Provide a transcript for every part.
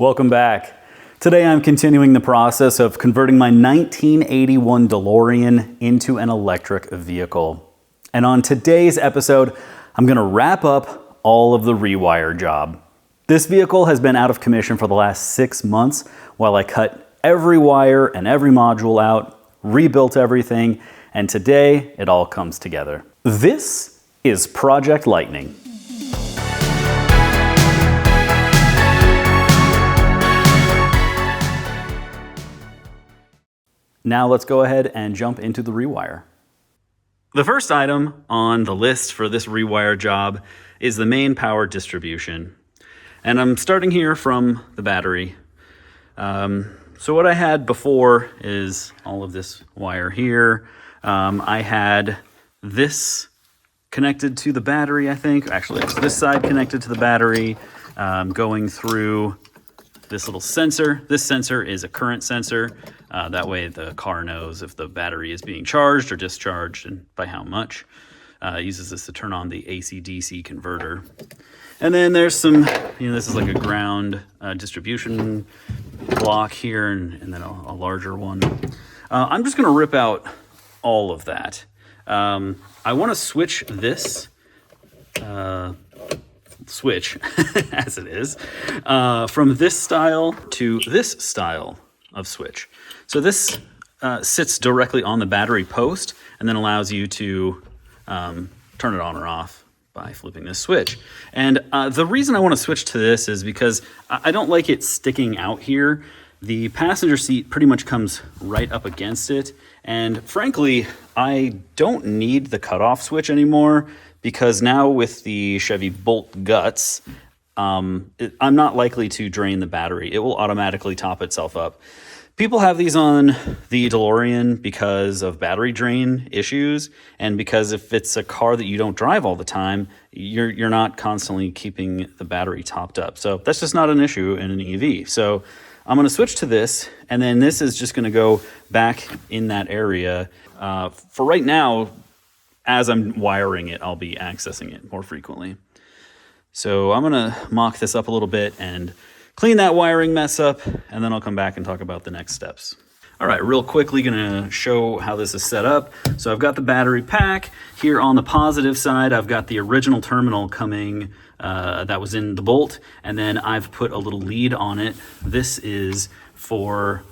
Welcome back. Today I'm continuing the process of converting my 1981 DeLorean into an electric vehicle. And on today's episode, I'm going to wrap up all of the rewire job. This vehicle has been out of commission for the last 6 months while I cut every wire and every module out, rebuilt everything, and today it all comes together. This is Project Lightning. Now let's go ahead and jump into the rewire. The first item on the list for this rewire job is the main power distribution. And I'm starting here from the battery. So what I had before is all of this wire here. I had this connected to the battery, I think. Actually, it's this side connected to the battery, going through this little sensor. This sensor is a current sensor. That way the car knows if the battery is being charged or discharged and by how much. It uses this to turn on the AC-DC converter. And then there's some, this is like a ground distribution block here and then a larger one. I'm just gonna rip out all of that. I wanna switch this switch, as it is, from this style to this style of switch. So this sits directly on the battery post and then allows you to turn it on or off by flipping this switch. And the reason I want to switch to this is because I don't like it sticking out here. The passenger seat pretty much comes right up against it. And frankly, I don't need the cutoff switch anymore because now with the Chevy Bolt guts, I'm not likely to drain the battery. It will automatically top itself up. People have these on the DeLorean because of battery drain issues, and because if it's a car that you don't drive all the time, you're not constantly keeping the battery topped up. So that's just not an issue in an EV. So I'm going to switch to this, and then this is just going to go back in that area. For right now, as I'm wiring it, I'll be accessing it more frequently. So I'm going to mock this up a little bit and clean that wiring mess up, and then I'll come back and talk about the next steps. All right, real quickly gonna show how this is set up. So I've got the battery pack. Here on the positive side, I've got the original terminal coming that was in the Bolt, and then I've put a little lead on it. This is for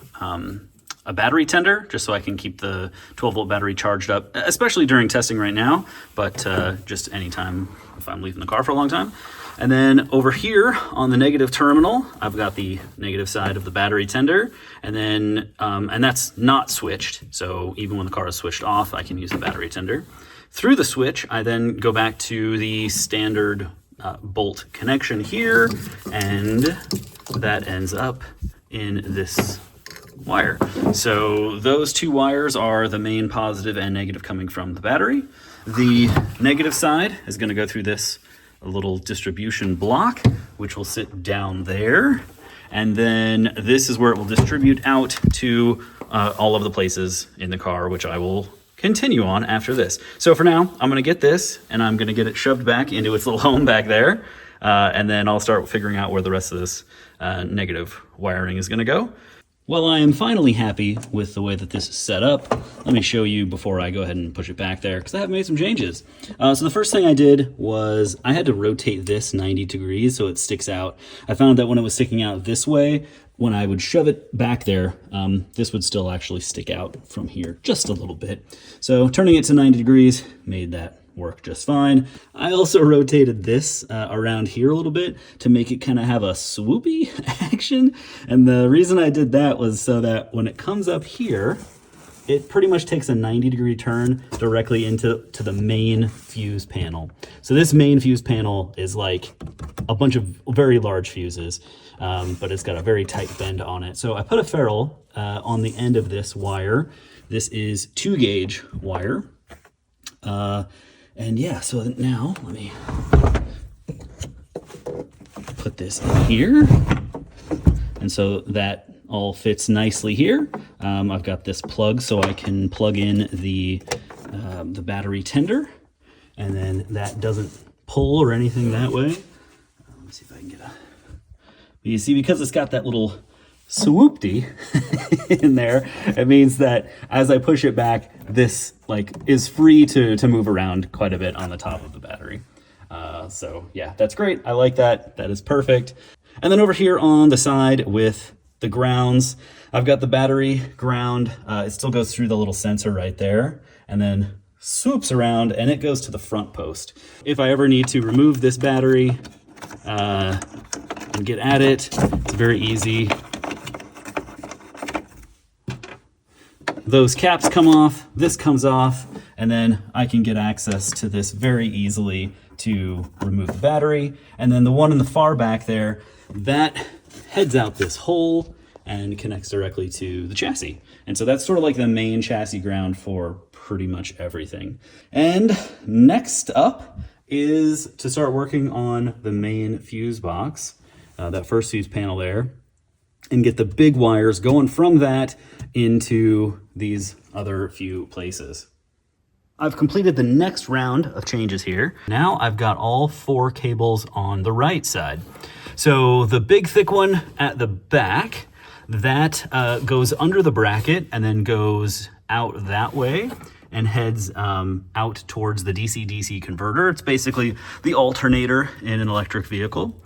a battery tender, just so I can keep the 12-volt battery charged up, especially during testing right now, but just anytime if I'm leaving the car for a long time. And then over here on the negative terminal, I've got the negative side of the battery tender, and then and that's not switched. So even when the car is switched off, I can use the battery tender. Through the switch, I then go back to the standard Bolt connection here, and that ends up in this wire. So those two wires are the main positive and negative coming from the battery. The negative side is going to go through this little distribution block, which will sit down there. And then this is where it will distribute out to all of the places in the car, which I will continue on after this. So for now, I'm gonna get this and I'm gonna get it shoved back into its little home back there. And then I'll start figuring out where the rest of this negative wiring is gonna go. Well, I am finally happy with the way that this is set up. Let me show you before I go ahead and push it back there, because I have made some changes. So the first thing I did was I had to rotate this 90 degrees so it sticks out. I found that when it was sticking out this way, when I would shove it back there, this would still actually stick out from here just a little bit. So turning it to 90 degrees made that work just fine. I also rotated this around here a little bit to make it kind of have a swoopy action. And the reason I did that was so that when it comes up here, it pretty much takes a 90-degree turn directly into the main fuse panel. So this main fuse panel is like a bunch of very large fuses, but it's got a very tight bend on it. So I put a ferrule on the end of this wire. This is 2-gauge wire. And yeah, so now let me put this in here. And so that all fits nicely here. I've got this plug so I can plug in the battery tender, and then that doesn't pull or anything that way. Let's see if I can get a But you see, because it's got that little swoopty in there, it means that as I push it back, this like is free to move around quite a bit on the top of the battery. So yeah, that's great. I like that. That is perfect. And then over here on the side with the grounds, I've got the battery ground. It still goes through the little sensor right there and then swoops around and it goes to the front post. If I ever need to remove this battery and get at it, it's very easy. Those caps come off, this comes off, and then I can get access to this very easily to remove the battery. And then the one in the far back there, that heads out this hole and connects directly to the chassis. And so that's sort of like the main chassis ground for pretty much everything. And next up is to start working on the main fuse box, that first fuse panel there, and get the big wires going from that into these other few places. I've completed the next round of changes here. Now I've got all 4 cables on the right side. So the big thick one at the back, that goes under the bracket and then goes out that way and heads out towards the DC-DC converter. It's basically the alternator in an electric vehicle.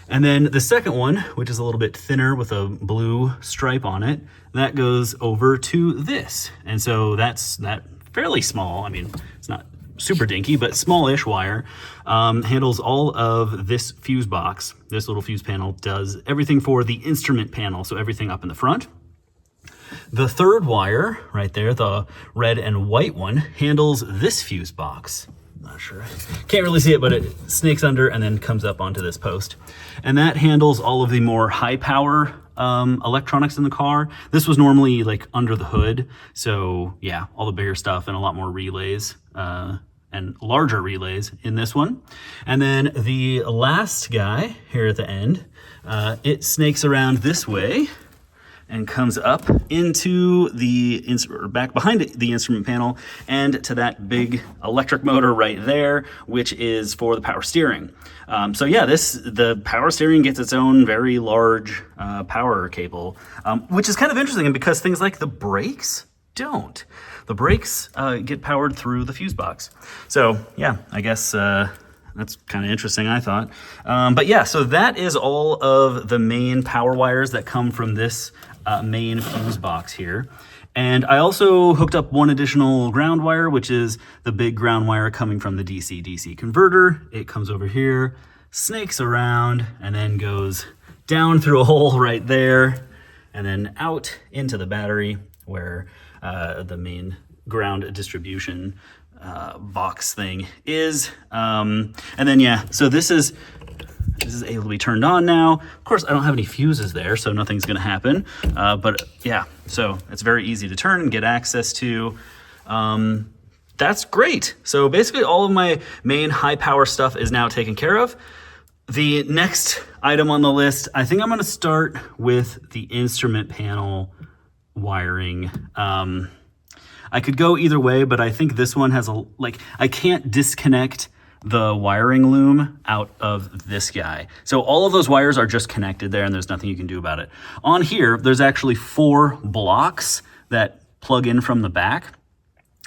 And then the second one, which is a little bit thinner with a blue stripe on it, that goes over to this. And so that's that fairly small, I mean, it's not super dinky, but smallish wire, handles all of this fuse box. This little fuse panel does everything for the instrument panel, so everything up in the front. The third wire right there, the red and white one, handles this fuse box. Not sure, can't really see it, but it snakes under and then comes up onto this post. And that handles all of the more high power electronics in the car. This was normally like under the hood. So yeah, all the bigger stuff and a lot more relays and larger relays in this one. And then the last guy here at the end, it snakes around this way and comes up into the back behind the instrument panel and to that big electric motor right there, which is for the power steering. So yeah, the power steering gets its own very large power cable, which is kind of interesting because things like the brakes don't. The brakes get powered through the fuse box. So yeah, I guess that's kind of interesting, I thought. But yeah, so that is all of the main power wires that come from this main fuse box here. And I also hooked up one additional ground wire, which is the big ground wire coming from the DC-DC converter. It comes over here, snakes around, and then goes down through a hole right there, and then out into the battery where the main ground distribution box thing is. And then yeah, so this is able to be turned on now. Of course, I don't have any fuses there, so nothing's gonna happen. But yeah, so it's very easy to turn and get access to. That's great. So basically all of my main high power stuff is now taken care of. The next item on the list, I think I'm gonna start with the instrument panel wiring. I could go either way, but I think this one has I can't disconnect the wiring loom out of this guy. So all of those wires are just connected there and there's nothing you can do about it. On here, there's actually 4 blocks that plug in from the back.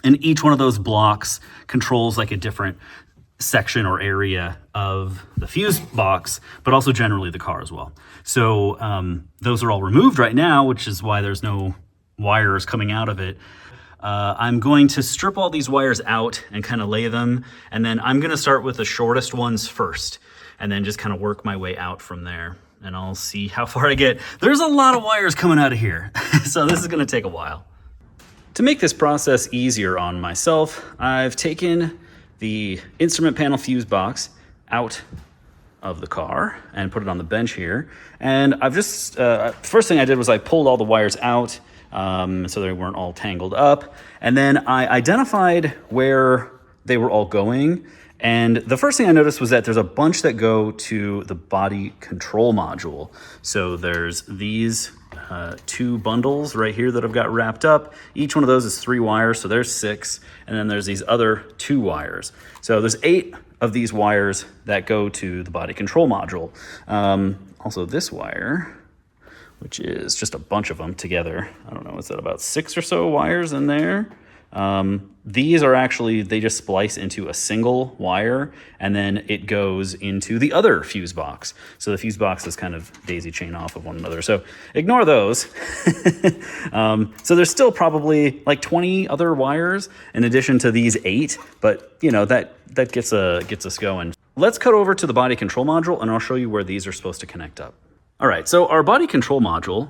And each one of those blocks controls like a different section or area of the fuse box, but also generally the car as well. So those are all removed right now, which is why there's no wires coming out of it. I'm going to strip all these wires out and kind of lay them. And then I'm going to start with the shortest ones first and then just kind of work my way out from there. And I'll see how far I get. There's a lot of wires coming out of here. So this is going to take a while. To make this process easier on myself, I've taken the instrument panel fuse box out of the car and put it on the bench here. And I've just, first thing I did was I pulled all the wires out so they weren't all tangled up. And then I identified where they were all going. And the first thing I noticed was that there's a bunch that go to the body control module. So there's these 2 bundles right here that I've got wrapped up. Each one of those is 3 wires, so there's 6. And then there's these other 2 wires. So there's 8 of these wires that go to the body control module. Also this wire, which is just a bunch of them together. I don't know, is that about 6 or so wires in there? These are actually, they just splice into a single wire, and then it goes into the other fuse box. So the fuse boxes kind of daisy chain off of one another. So ignore those. So there's still probably like 20 other wires in addition to these 8, but you know, that gets us going. Let's cut over to the body control module and I'll show you where these are supposed to connect up. All right, so our body control module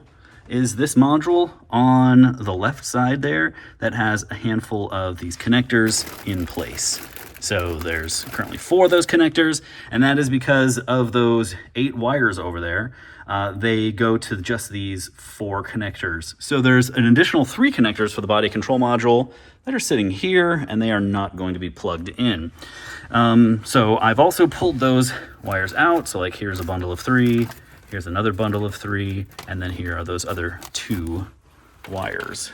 is this module on the left side there that has a handful of these connectors in place. So there's currently 4 of those connectors, and that is because of those 8 wires over there. They go to just these 4 connectors. So there's an additional 3 connectors for the body control module that are sitting here, and they are not going to be plugged in. So I've also pulled those wires out. So like here's a bundle of 3, here's another bundle of 3, and then here are those other 2 wires.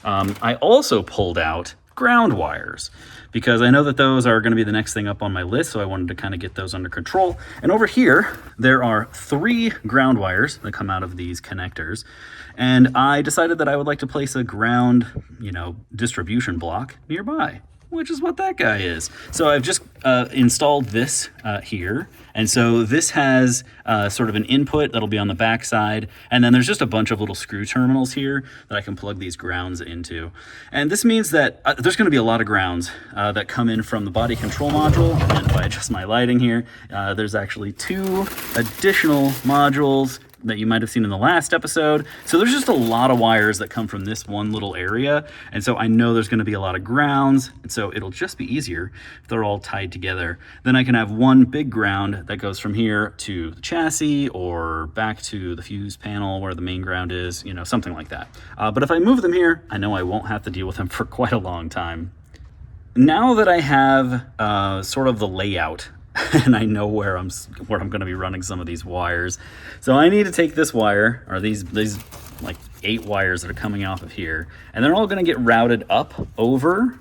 I also pulled out ground wires because I know that those are going to be the next thing up on my list, so I wanted to kind of get those under control. And over here, there are 3 ground wires that come out of these connectors, and I decided that I would like to place a ground, distribution block nearby, which is what that guy is. So I've just installed this here. And so this has sort of an input that'll be on the back side. And then there's just a bunch of little screw terminals here that I can plug these grounds into. And this means that there's gonna be a lot of grounds that come in from the body control module. And if I adjust my lighting here, there's actually 2 additional modules that you might have seen in the last episode. So there's just a lot of wires that come from this one little area. And so I know there's gonna be a lot of grounds. And so it'll just be easier if they're all tied together. Then I can have one big ground that goes from here to the chassis or back to the fuse panel where the main ground is, something like that. But if I move them here, I know I won't have to deal with them for quite a long time. Now that I have sort of the layout and I know where I'm going to be running some of these wires. So I need to take this wire, or these like 8 wires that are coming off of here, and they're all going to get routed up over,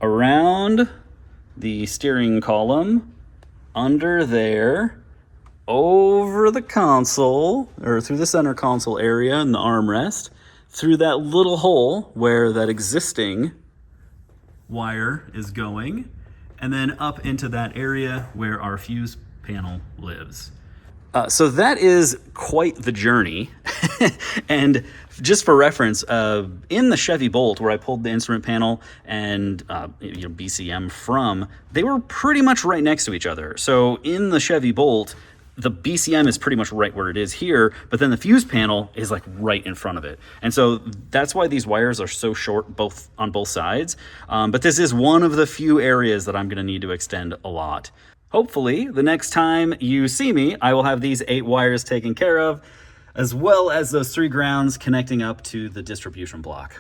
around the steering column, under there, over the console, or through the center console area and the armrest, through that little hole where that existing wire is going, and then up into that area where our fuse panel lives. So that is quite the journey. And just for reference, in the Chevy Bolt where I pulled the instrument panel and BCM from, they were pretty much right next to each other. So in the Chevy Bolt, the BCM is pretty much right where it is here, but then the fuse panel is like right in front of it. And so that's why these wires are so short on both sides. But this is one of the few areas that I'm gonna need to extend a lot. Hopefully, the next time you see me, I will have these 8 wires taken care of, as well as those 3 grounds connecting up to the distribution block.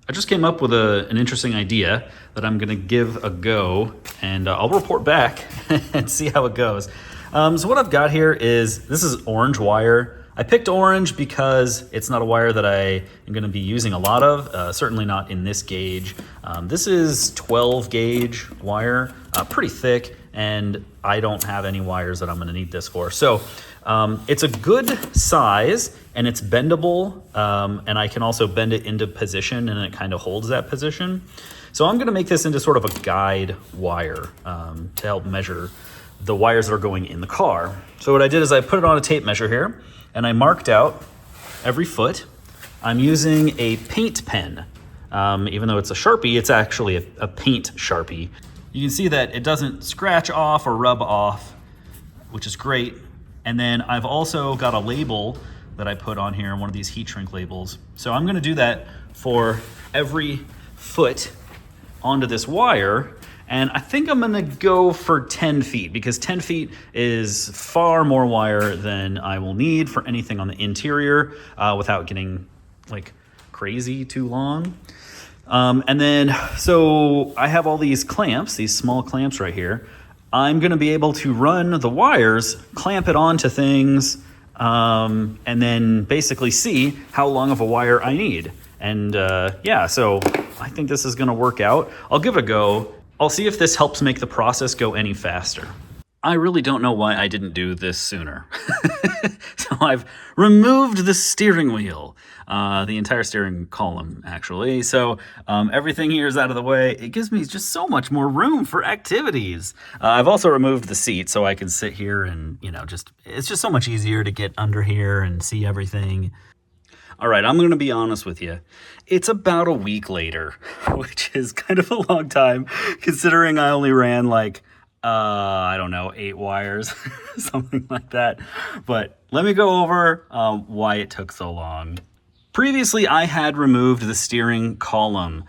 I just came up with an interesting idea that I'm gonna give a go, and I'll report back and see how it goes. So what I've got here is, this is orange wire. I picked orange because it's not a wire that I am going to be using a lot of, certainly not in this gauge. This is 12 gauge wire, pretty thick, and I don't have any wires that I'm going to need this for. So it's a good size and it's bendable, and I can also bend it into position and it kind of holds that position. So I'm going to make this into sort of a guide wire to help measure the wires that are going in the car. So what I did is I put it on a tape measure here and I marked out every foot. I'm using a paint pen. Even though it's a Sharpie, it's actually a paint Sharpie. You can see that it doesn't scratch off or rub off, which is great. And then I've also got a label that I put on here, one of these heat shrink labels. So I'm gonna do that for every foot onto this wire. And I think I'm gonna go for 10 feet because 10 feet is far more wire than I will need for anything on the interior without getting like crazy too long. And then, so I have all these clamps, these small clamps right here. I'm gonna be able to run the wires, clamp it onto things, and then basically see how long of a wire I need. And yeah, so I think this is gonna work out. I'll give it a go. I'll see if this helps make the process go any faster. I really don't know why I didn't do this sooner. So I've removed the steering wheel, the entire steering column, actually. So everything here is out of the way. It gives me just so much more room for activities. I've also removed the seat so I can sit here and, it's just so much easier to get under here and see everything. All right, I'm going to be honest with you. It's about a week later, which is kind of a long time considering I only ran I don't know, 8 wires, something like that. But let me go over why it took so long. Previously, I had removed the steering column.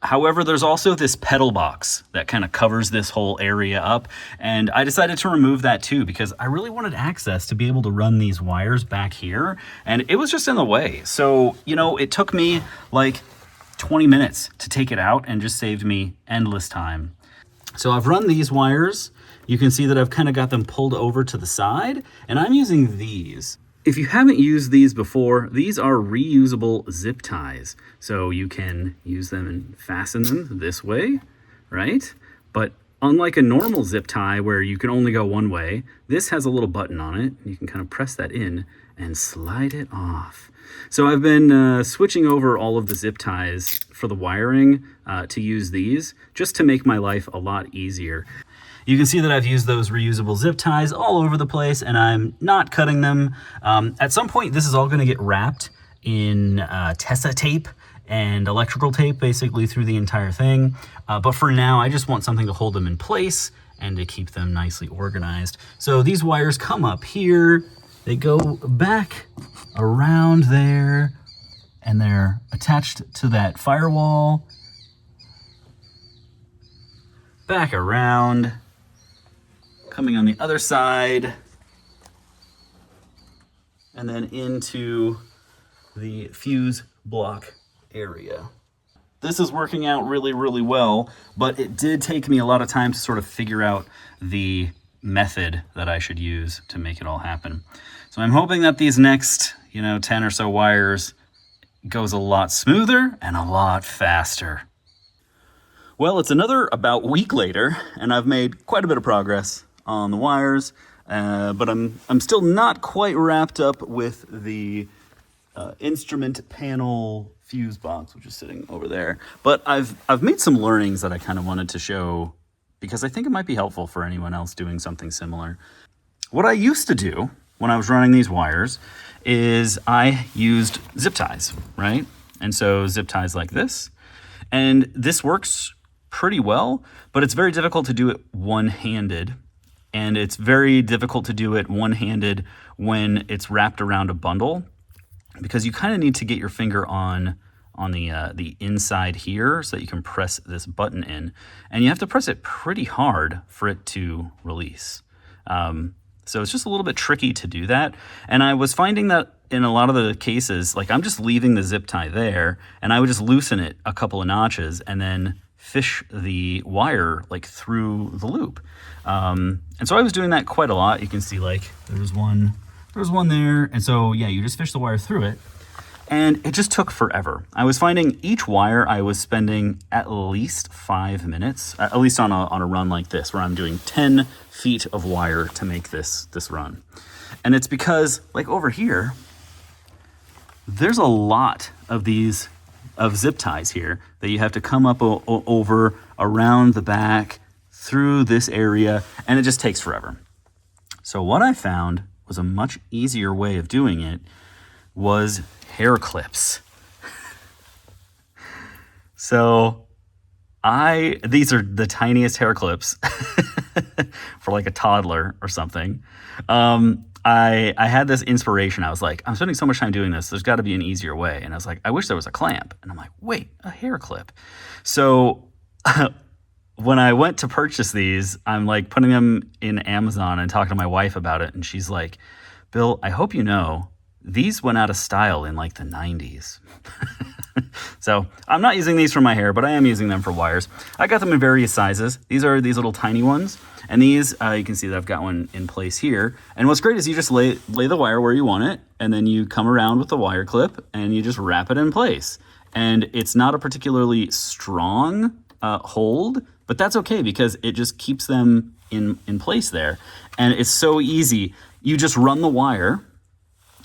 However, there's also this pedal box that kind of covers this whole area up. And I decided to remove that too because I really wanted access to be able to run these wires back here. And it was just in the way. So, it took me 20 minutes to take it out and just saved me endless time. So I've run these wires. You can see that I've kind of got them pulled over to the side, and I'm using these. If you haven't used these before, these are reusable zip ties. So you can use them and fasten them this way, right? But unlike a normal zip tie where you can only go one way, this has a little button on it. You can kind of press that in and slide it off. So I've been switching over all of the zip ties for the wiring to use these just to make my life a lot easier. You can see that I've used those reusable zip ties all over the place and I'm not cutting them. At some point, this is all going to get wrapped in Tessa tape and electrical tape basically through the entire thing. But for now, I just want something to hold them in place and to keep them nicely organized. So these wires come up here, they go back around there, and they're attached to that firewall. Back around, coming on the other side, and then into the fuse block area. This is working out really, really well, but it did take me a lot of time to sort of figure out the method that I should use to make it all happen. So I'm hoping that these next, 10 or so wires goes a lot smoother and a lot faster. Well, it's another about week later, and I've made quite a bit of progress on the wires, but I'm still not quite wrapped up with the instrument panel fuse box, which is sitting over there. But I've made some learnings that I kind of wanted to show because I think it might be helpful for anyone else doing something similar. What I used to do when I was running these wires is I used zip ties, right? And so zip ties like this. And this works pretty well, but it's very difficult to do it one-handed. And it's very difficult to do it one-handed when it's wrapped around a bundle because you kind of need to get your finger on the inside here so that you can press this button in. And you have to press it pretty hard for it to release. So it's just a little bit tricky to do that. And I was finding that in a lot of the cases, I'm just leaving the zip tie there and I would just loosen it a couple of notches and then fish the wire through the loop. And so I was doing that quite a lot. You can see there's one there. And so yeah, you just fish the wire through it. And it just took forever. I was finding each wire I was spending at least 5 minutes, at least on a run like this, where I'm doing 10 feet of wire to make this run. And it's because, over here, there's a lot of these zip ties here that you have to come up over, around the back, through this area, and it just takes forever. So what I found was a much easier way of doing it was hair clips. So these are the tiniest hair clips for a toddler or something. I had this inspiration. I was like, I'm spending so much time doing this. There's got to be an easier way. And I was like, I wish there was a clamp. And I'm like, wait, a hair clip. So when I went to purchase these, I'm putting them in Amazon and talking to my wife about it. And she's like, Bill, I hope you know, these went out of style in the 90s. So I'm not using these for my hair, but I am using them for wires. I got them in various sizes. These are these little tiny ones. And these, you can see that I've got one in place here. And what's great is you just lay the wire where you want it, and then you come around with the wire clip and you just wrap it in place. And it's not a particularly strong hold, but that's okay because it just keeps them in place there. And it's so easy. You just run the wire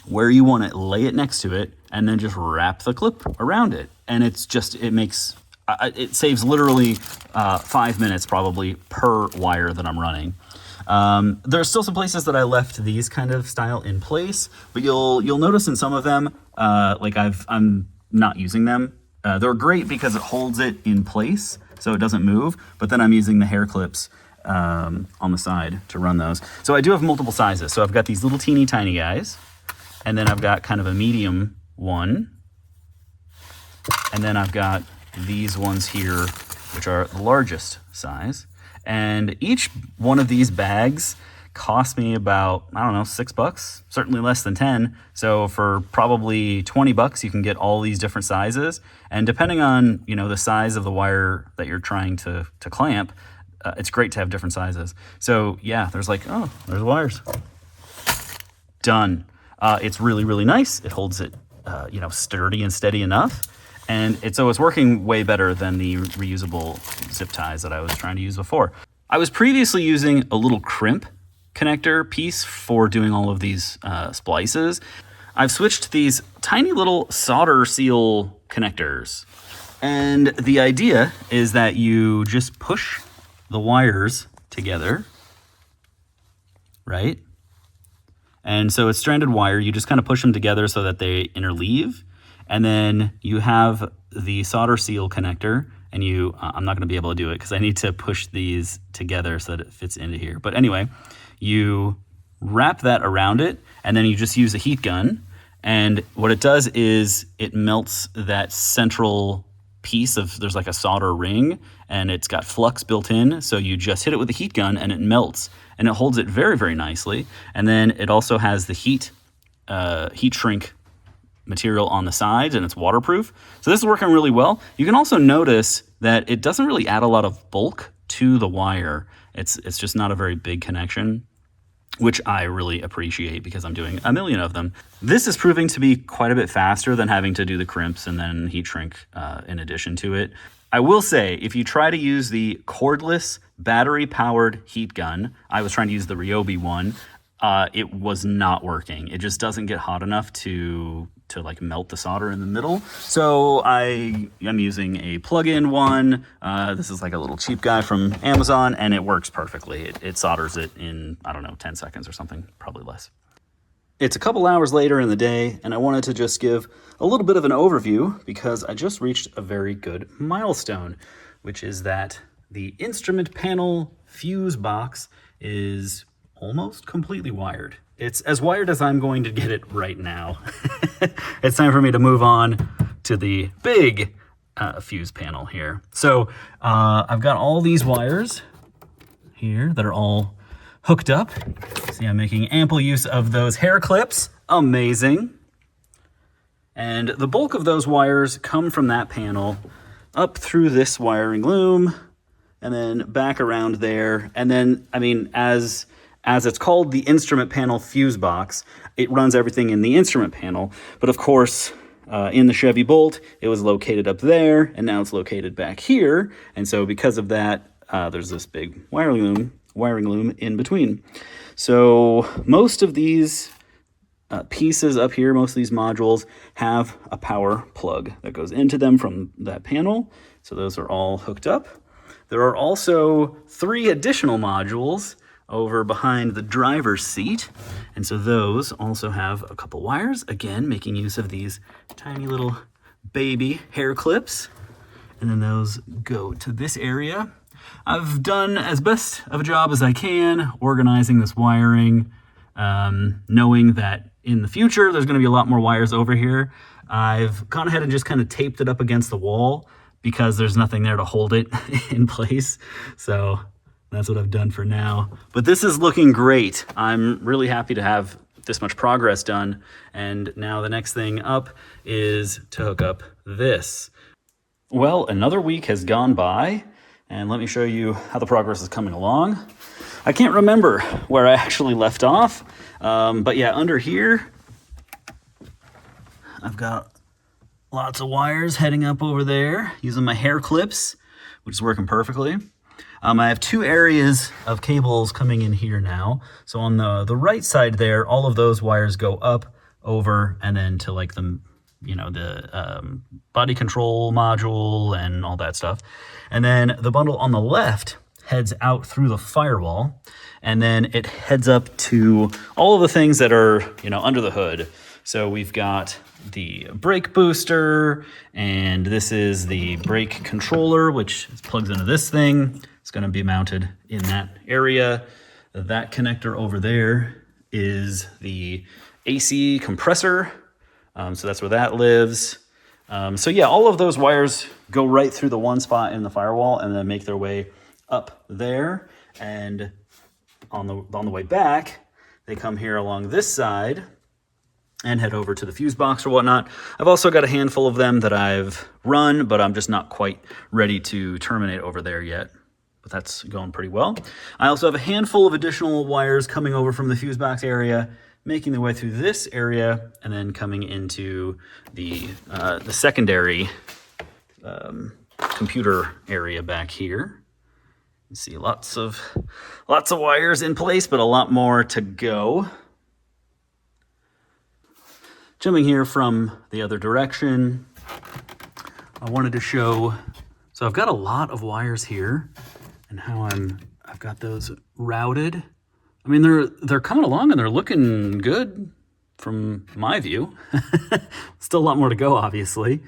where you want it, lay it next to it, and then just wrap the clip around it. And it's just, it saves literally 5 minutes probably per wire that I'm running. There's still some places that I left these kind of style in place, but you'll notice in some of them, like I'm not using them. They're great because it holds it in place so it doesn't move, but then I'm using the hair clips on the side to run those. So I do have multiple sizes. So I've got these little teeny tiny guys, and then I've got kind of a medium one, and then I've got these ones here, which are the largest size. And each one of these bags cost me about, I don't know, $6, certainly less than 10. So for probably $20, you can get all these different sizes. And depending on, you know, the size of the wire that you're trying to clamp, it's great to have different sizes. So yeah, there's wires. Done. It's really, really nice. It holds it, you know, sturdy and steady enough. And it's working way better than the reusable zip ties that I was trying to use before. I was previously using a little crimp connector piece for doing all of these splices. I've switched to these tiny little solder seal connectors. And the idea is that you just push the wires together, right? And so it's stranded wire. You just kind of push them together so that they interleave. And then you have the solder seal connector, and I'm not going to be able to do it because I need to push these together so that it fits into here. But anyway, you wrap that around it, and then you just use a heat gun. And what it does is it melts that central piece there's like a solder ring, and it's got flux built in. So you just hit it with a heat gun and it melts, and it holds it very, very nicely. And then it also has the heat shrink material on the sides, and it's waterproof. So this is working really well. You can also notice that it doesn't really add a lot of bulk to the wire. It's just not a very big connection, which I really appreciate because I'm doing a million of them. This is proving to be quite a bit faster than having to do the crimps and then heat shrink in addition to it. I will say, if you try to use the cordless battery-powered heat gun, I was trying to use the Ryobi one, it was not working. It just doesn't get hot enough to like melt the solder in the middle. So I am using a plug-in one. This is like a little cheap guy from Amazon, and it works perfectly. It solders it in, I don't know, 10 seconds or something, probably less. It's a couple hours later in the day, and I wanted to just give a little bit of an overview because I just reached a very good milestone, which is that the instrument panel fuse box is almost completely wired. It's as wired as I'm going to get it right now. It's time for me to move on to the big fuse panel here. So I've got all these wires here that are all hooked up. See, I'm making ample use of those hair clips. Amazing. And the bulk of those wires come from that panel up through this wiring loom and then back around there. And then, I mean, as it's called the instrument panel fuse box, it runs everything in the instrument panel. But of course, in the Chevy Bolt, it was located up there, and now it's located back here. And so because of that, there's this big wiring loom in between. So most of these pieces up here, most of these modules have a power plug that goes into them from that panel. So those are all hooked up. There are also 3 additional modules over behind the driver's seat. And so those also have a couple wires, again, making use of these tiny little baby hair clips. And then those go to this area. I've done as best of a job as I can organizing this wiring, knowing that in the future there's going to be a lot more wires over here. I've gone ahead and just kind of taped it up against the wall because there's nothing there to hold it in place. So that's what I've done for now. But this is looking great. I'm really happy to have this much progress done. And now the next thing up is to hook up this. Well, another week has gone by, and let me show you how the progress is coming along. I can't remember where I actually left off, but yeah, under here, I've got lots of wires heading up over there using my hair clips, which is working perfectly. I have two areas of cables coming in here now. So on the right side there, all of those wires go up, over, and then to like the body control module and all that stuff. And then the bundle on the left heads out through the firewall, and then it heads up to all of the things that are, under the hood. So we've got the brake booster, and this is the brake controller, which plugs into this thing. It's going to be mounted in that area. That connector over there is the AC compressor. So that's where that lives. So yeah, all of those wires go right through the one spot in the firewall and then make their way up there. And on the way back, they come here along this side and head over to the fuse box or whatnot. I've also got a handful of them that I've run, but I'm just not quite ready to terminate over there yet. But that's going pretty well. I also have a handful of additional wires coming over from the fuse box area, making their way through this area, and then coming into the secondary computer area back here. You see lots of wires in place, but a lot more to go. Jumping here from the other direction, I wanted to show, so I've got a lot of wires here and how I've got those routed. I mean, they're coming along and they're looking good from my view. Still a lot more to go, obviously.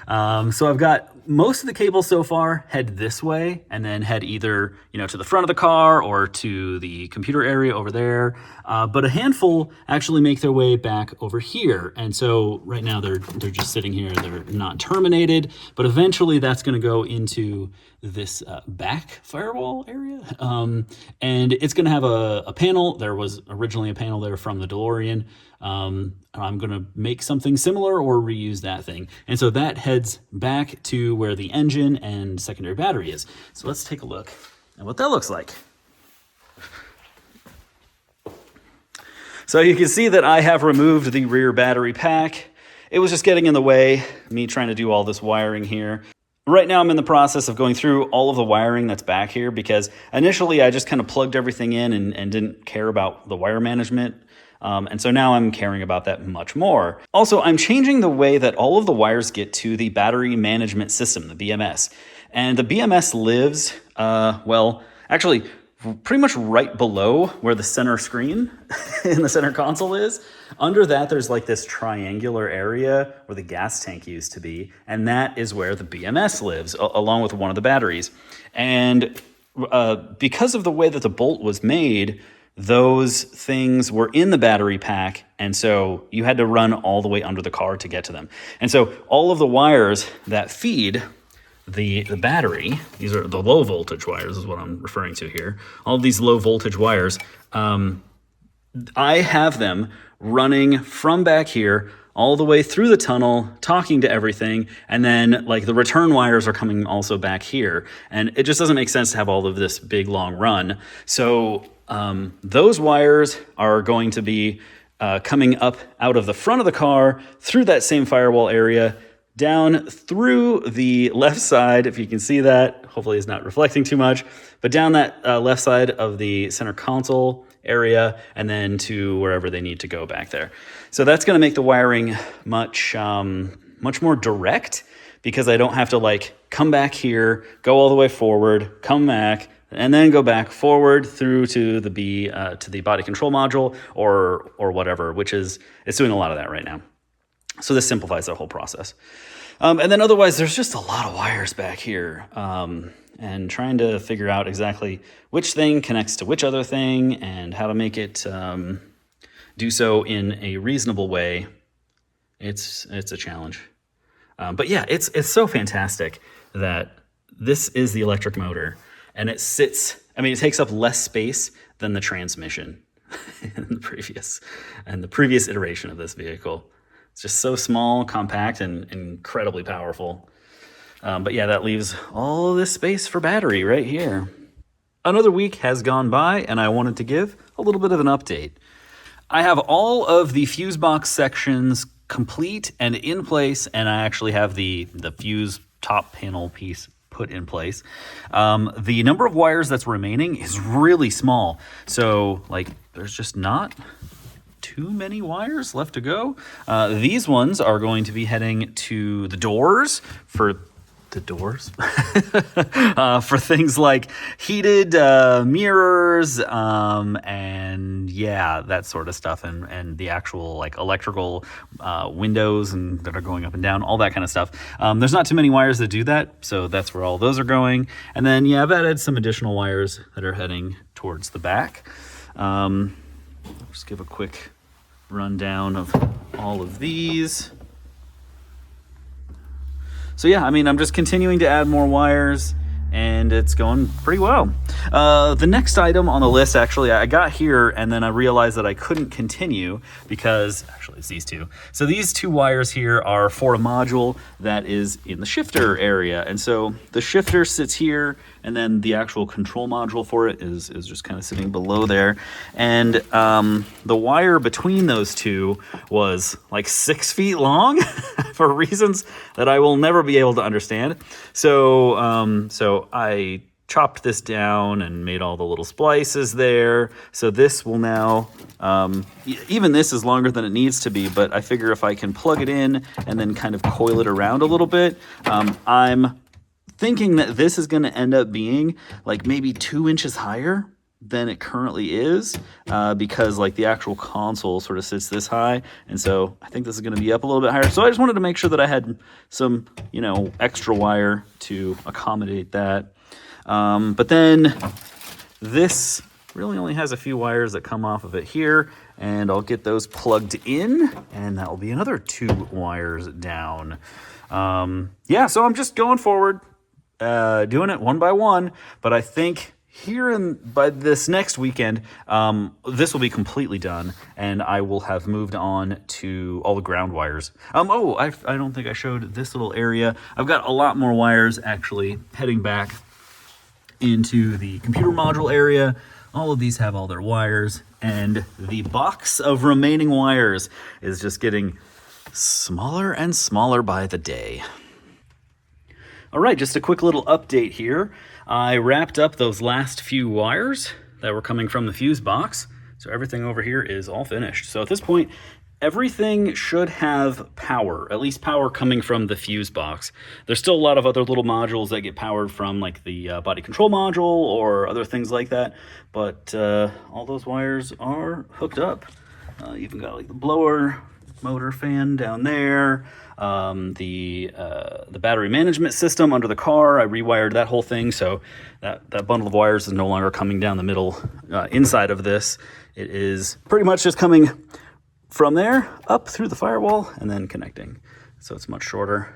So I've got most of the cables so far head this way and then head either, to the front of the car or to the computer area over there. But a handful actually make their way back over here. And so right now they're just sitting here. They're not terminated, but eventually that's going to go into this back firewall area. And it's going to have a panel. There was originally a panel there from the DeLorean. I'm going to make something similar or reuse that thing. And so that heads back to where the engine and secondary battery is. So let's take a look at what that looks like. So you can see that I have removed the rear battery pack. It was just getting in the way, me trying to do all this wiring here. Right now I'm in the process of going through all of the wiring that's back here because initially I just kind of plugged everything in and didn't care about the wire management. And so now I'm caring about that much more. Also, I'm changing the way that all of the wires get to the battery management system, the BMS. And the BMS lives, actually pretty much right below where the center screen in the center console is. Under that, there's like this triangular area where the gas tank used to be. And that is where the BMS lives, along with one of the batteries. And because of the way that the bolt was made, those things were in the battery pack, and so you had to run all the way under the car to get to them. And so all of the wires that feed the battery, these are the low voltage wires is what I'm referring to here, all of these low voltage wires, I have them running from back here all the way through the tunnel, talking to everything, and then like the return wires are coming also back here. And it just doesn't make sense to have all of this big long run. So those wires are going to be coming up out of the front of the car, through that same firewall area, down through the left side, if you can see that. Hopefully it's not reflecting too much, but down that left side of the center console area, and then to wherever they need to go back there. So that's going to make the wiring much more direct, because I don't have to like come back here, go all the way forward, come back, and then go back forward through to the body control module or whatever, which is, it's doing a lot of that right now. So this simplifies the whole process. And then otherwise, there's just a lot of wires back here. And trying to figure out exactly which thing connects to which other thing and how to make it do so in a reasonable way. It's a challenge. But yeah, it's so fantastic that this is the electric motor, and it takes up less space than the transmission in the previous iteration of this vehicle. It's just so small, compact, and incredibly powerful. But yeah, that leaves all this space for battery right here. Another week has gone by, and I wanted to give a little bit of an update. I have all of the fuse box sections complete and in place, and I actually have the fuse top panel piece put in place. The number of wires that's remaining is really small. So like there's just not too many wires left to go. These ones are going to be heading to the doors for for things like heated mirrors and yeah, that sort of stuff, and the actual like electrical windows and that are going up and down, all that kind of stuff. There's not too many wires that do that, so that's where all those are going. And then yeah, I've added some additional wires that are heading towards the back. Just give a quick rundown of all of these. So yeah, I mean, I'm just continuing to add more wires, and it's going pretty well. The next item on the list, actually, I got here, and then I realized that I couldn't continue because, actually, it's these two. So these two wires here are for a module that is in the shifter area. And so the shifter sits here, and then the actual control module for it is just kind of sitting below there. And the wire between those two was like 6 feet long for reasons that I will never be able to understand. So, so I chopped this down and made all the little splices there. So this will now, even this is longer than it needs to be, but I figure if I can plug it in and then kind of coil it around a little bit, I'm thinking that this is going to end up being like maybe 2 inches higher than it currently is, because like the actual console sort of sits this high, and so I think this is going to be up a little bit higher. So I just wanted to make sure that I had some, you know, extra wire to accommodate that. But then this really only has a few wires that come off of it here, and I'll get those plugged in, and that will be another 2 wires down. Yeah, so I'm just going forward, doing it one by one, but I think by this next weekend, this will be completely done, and I will have moved on to all the ground wires. I don't think I showed this little area. I've got a lot more wires actually heading back into the computer module area. All of these have all their wires, and the box of remaining wires is just getting smaller and smaller by the day. All right, just a quick little update here. I wrapped up those last few wires that were coming from the fuse box. So everything over here is all finished. So at this point, everything should have power, at least power coming from the fuse box. There's still a lot of other little modules that get powered from like the body control module or other things like that. But all those wires are hooked up. You even got like the blower motor fan down there. The battery management system under the car, I rewired that whole thing, so that bundle of wires is no longer coming down the middle inside of this. It is pretty much just coming from there up through the firewall and then connecting. So it's much shorter.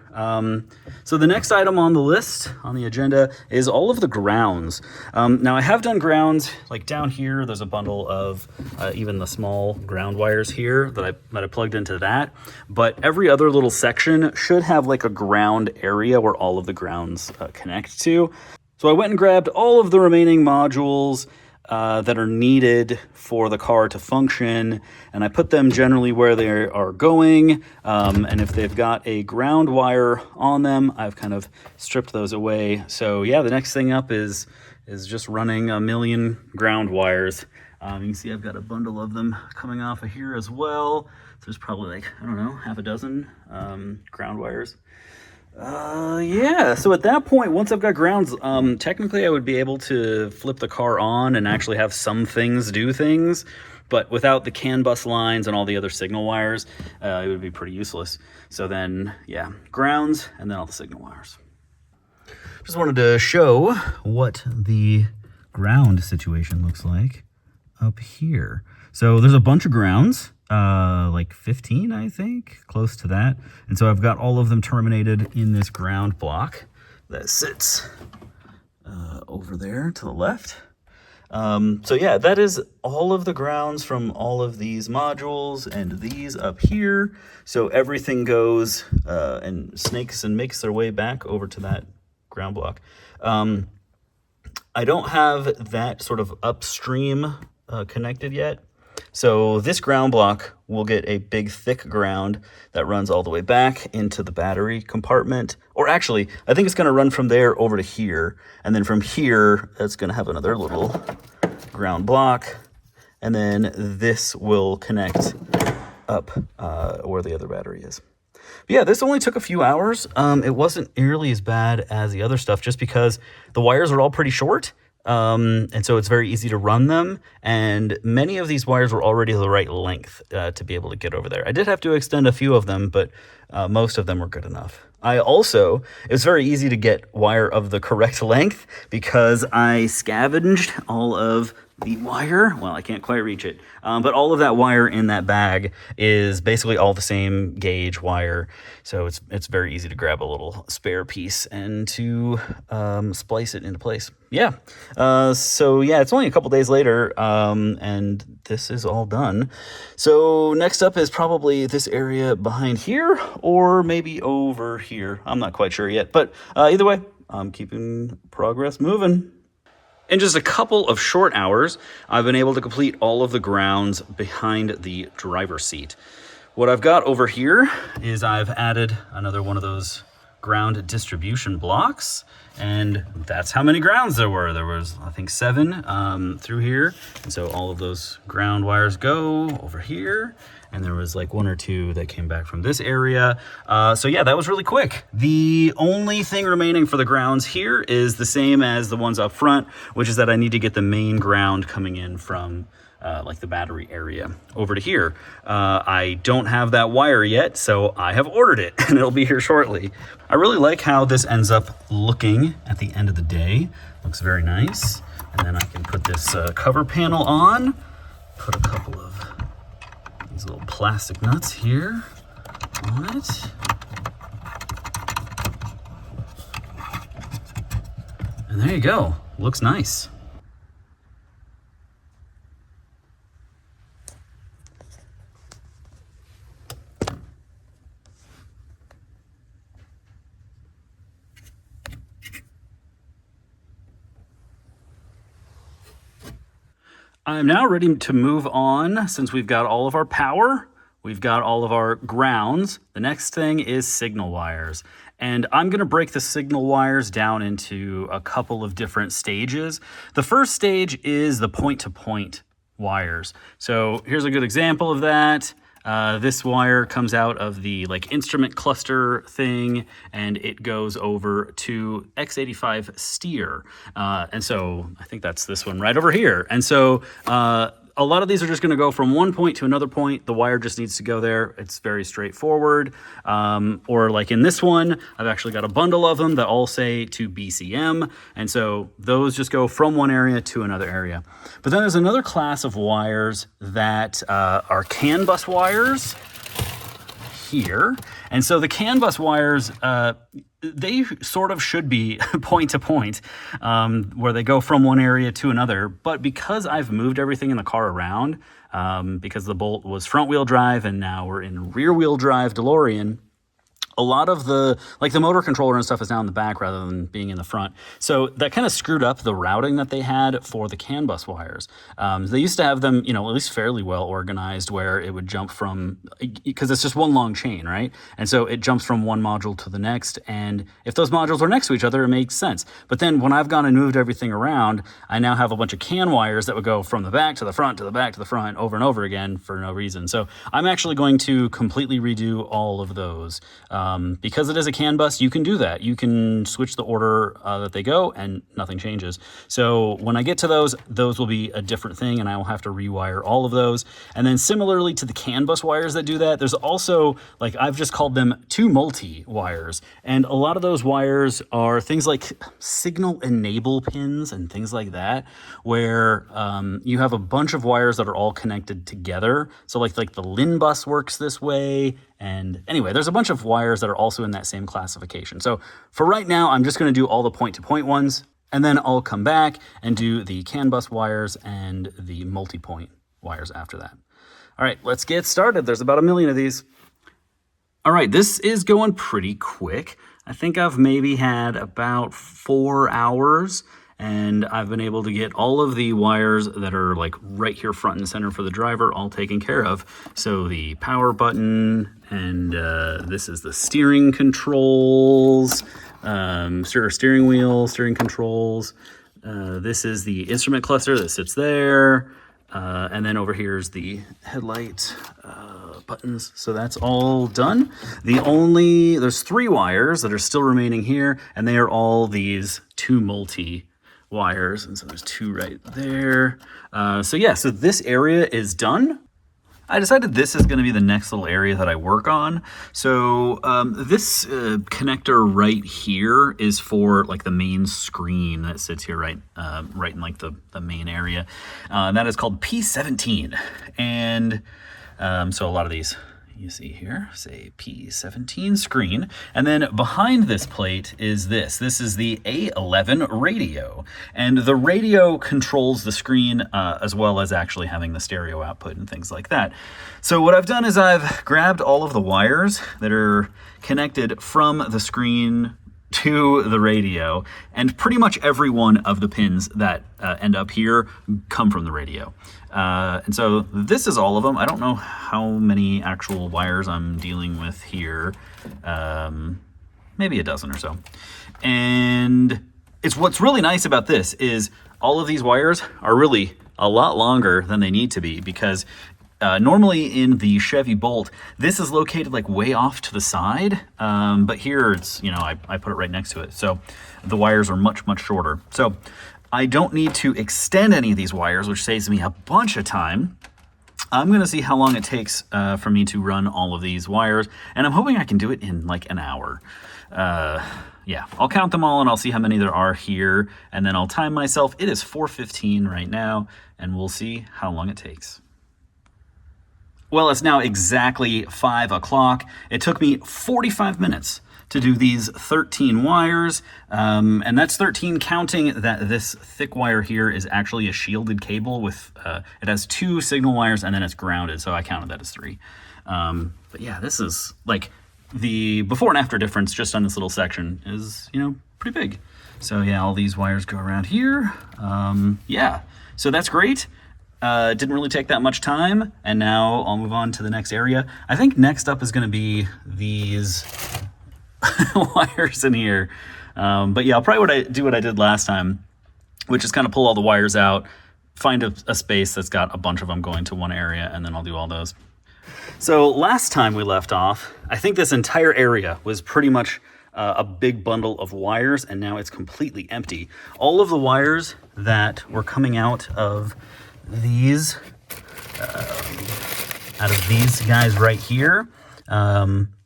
So the next item on the list, on the agenda, is all of the grounds. Now I have done grounds, like down here, there's a bundle of even the small ground wires here that I plugged into that. But every other little section should have like a ground area where all of the grounds connect to. So I went and grabbed all of the remaining modules that are needed for the car to function, and I put them generally where they are going, and if they've got a ground wire on them, I've kind of stripped those away. So yeah, the next thing up is just running 1 million ground wires. You can see I've got a bundle of them coming off of here as well. So there's probably like, I don't know, half a dozen ground wires. Yeah, so at that point, once I've got grounds, technically I would be able to flip the car on and actually have some things do things, but without the CAN bus lines and all the other signal wires, it would be pretty useless. So then, yeah, grounds and then all the signal wires. Just wanted to show what the ground situation looks like up here. So there's a bunch of grounds. Like 15, I think, close to that. And so I've got all of them terminated in this ground block that sits over there to the left. So yeah, that is all of the grounds from all of these modules and these up here. So everything goes and snakes and makes their way back over to that ground block. I don't have that sort of upstream connected yet. So this ground block will get a big thick ground that runs all the way back into the battery compartment. Or actually, I think it's going to run from there over to here. And then from here, it's going to have another little ground block. And then this will connect up where the other battery is. But yeah, this only took a few hours. It wasn't nearly as bad as the other stuff just because the wires are all pretty short. And so it's very easy to run them. And many of these wires were already the right length to be able to get over there. I did have to extend a few of them, but most of them were good enough. It was very easy to get wire of the correct length because I scavenged all of the wire. Well, I can't quite reach it, but all of that wire in that bag is basically all the same gauge wire. So it's very easy to grab a little spare piece and to splice it into place. Yeah. So yeah, it's only a couple days later, and this is all done. So next up is probably this area behind here, or maybe over here. I'm not quite sure yet, but either way, I'm keeping progress moving. In just a couple of short hours, I've been able to complete all of the grounds behind the driver's seat. What I've got over here is I've added another one of those ground distribution blocks, and that's how many grounds there were. There was, I think, 7 through here, and so all of those ground wires go over here, and there was like 1 or 2 that came back from this area. So yeah, that was really quick. The only thing remaining for the grounds here is the same as the ones up front, which is that I need to get the main ground coming in from like the battery area over to here. I don't have that wire yet, so I have ordered it and it'll be here shortly. I really like how this ends up looking at the end of the day. Looks very nice. And then I can put this cover panel on, put a couple of these little plastic nuts here on it. And there you go. Looks nice. I'm now ready to move on. Since we've got all of our power, we've got all of our grounds. The next thing is signal wires. And I'm gonna break the signal wires down into a couple of different stages. The first stage is the point-to-point wires. So here's a good example of that. This wire comes out of the like instrument cluster thing, and it goes over to X85 steer. And so I think that's this one right over here. And so a lot of these are just going to go from one point to another point. The wire just needs to go there. It's very straightforward. Or like in this one, I've actually got a bundle of them that all say to BCM. And so those just go from one area to another area. But then there's another class of wires that are CAN bus wires here. And so the CAN bus wires, they sort of should be point to point, where they go from one area to another. But because I've moved everything in the car around, because the Bolt was front wheel drive and now we're in rear wheel drive DeLorean, a lot of the, like the motor controller and stuff is now in the back rather than being in the front. So that kind of screwed up the routing that they had for the CAN bus wires. They used to have them, you know, at least fairly well organized where it would jump from, because it's just one long chain, right? And so it jumps from one module to the next. And if those modules are next to each other, it makes sense. But then when I've gone and moved everything around, I now have a bunch of CAN wires that would go from the back to the front to the back to the front over and over again for no reason. So I'm actually going to completely redo all of those. Because it is a CAN bus, you can do that. You can switch the order that they go and nothing changes. So when I get to those will be a different thing and I will have to rewire all of those. And then similarly to the CAN bus wires that do that, there's also, like I've just called them 2 multi-wires. And a lot of those wires are things like signal enable pins and things like that, where you have a bunch of wires that are all connected together. So like the LIN bus works this way. And anyway, there's a bunch of wires that are also in that same classification. So for right now, I'm just going to do all the point-to-point ones, and then I'll come back and do the CAN bus wires and the multi-point wires after that. All right, let's get started. There's about 1 million of these. All right, this is going pretty quick. I think I've maybe had about 4 hours, and I've been able to get all of the wires that are like right here front and center for the driver all taken care of. So the power button, and this is the steering controls, steering wheel, steering controls. This is the instrument cluster that sits there. And then over here is the headlight buttons. So that's all done. There's 3 wires that are still remaining here, and they are all these 2 multi wires. And so there's 2 right there. So this area is done. I decided this is going to be the next little area that I work on. So this connector right here is for like the main screen that sits here right in like the main area. That is called P17. And so a lot of these you see here say P17 screen. And then behind this plate is this. This is the A11 radio. And the radio controls the screen as well as actually having the stereo output and things like that. So what I've done is I've grabbed all of the wires that are connected from the screen to the radio, and pretty much every one of the pins that end up here come from the radio. And so this is all of them. I don't know how many actual wires I'm dealing with here. Maybe a dozen or so. And what's really nice about this is all of these wires are really a lot longer than they need to be, because normally in the Chevy Bolt, this is located like way off to the side, but here it's, I put it right next to it. So the wires are much, much shorter. So I don't need to extend any of these wires, which saves me a bunch of time. I'm going to see how long it takes for me to run all of these wires, and I'm hoping I can do it in like an hour. I'll count them all and I'll see how many there are here, and then I'll time myself. It is 4:15 right now, and we'll see how long it takes. Well, it's now exactly 5 o'clock. It took me 45 minutes to do these 13 wires, and that's 13 counting that this thick wire here is actually a shielded cable with, it has 2 signal wires and then it's grounded, so I counted that as 3. But yeah, this is like the before and after difference just on this little section is, pretty big. So yeah, all these wires go around here. So that's great. Didn't really take that much time, and now I'll move on to the next area. I think next up is going to be these wires in here. But yeah, I'll probably do what I did last time, which is kind of pull all the wires out, find a space that's got a bunch of them going to one area, and then I'll do all those. So last time we left off, I think this entire area was pretty much a big bundle of wires, and now it's completely empty. All of the wires that were coming out of these guys right here,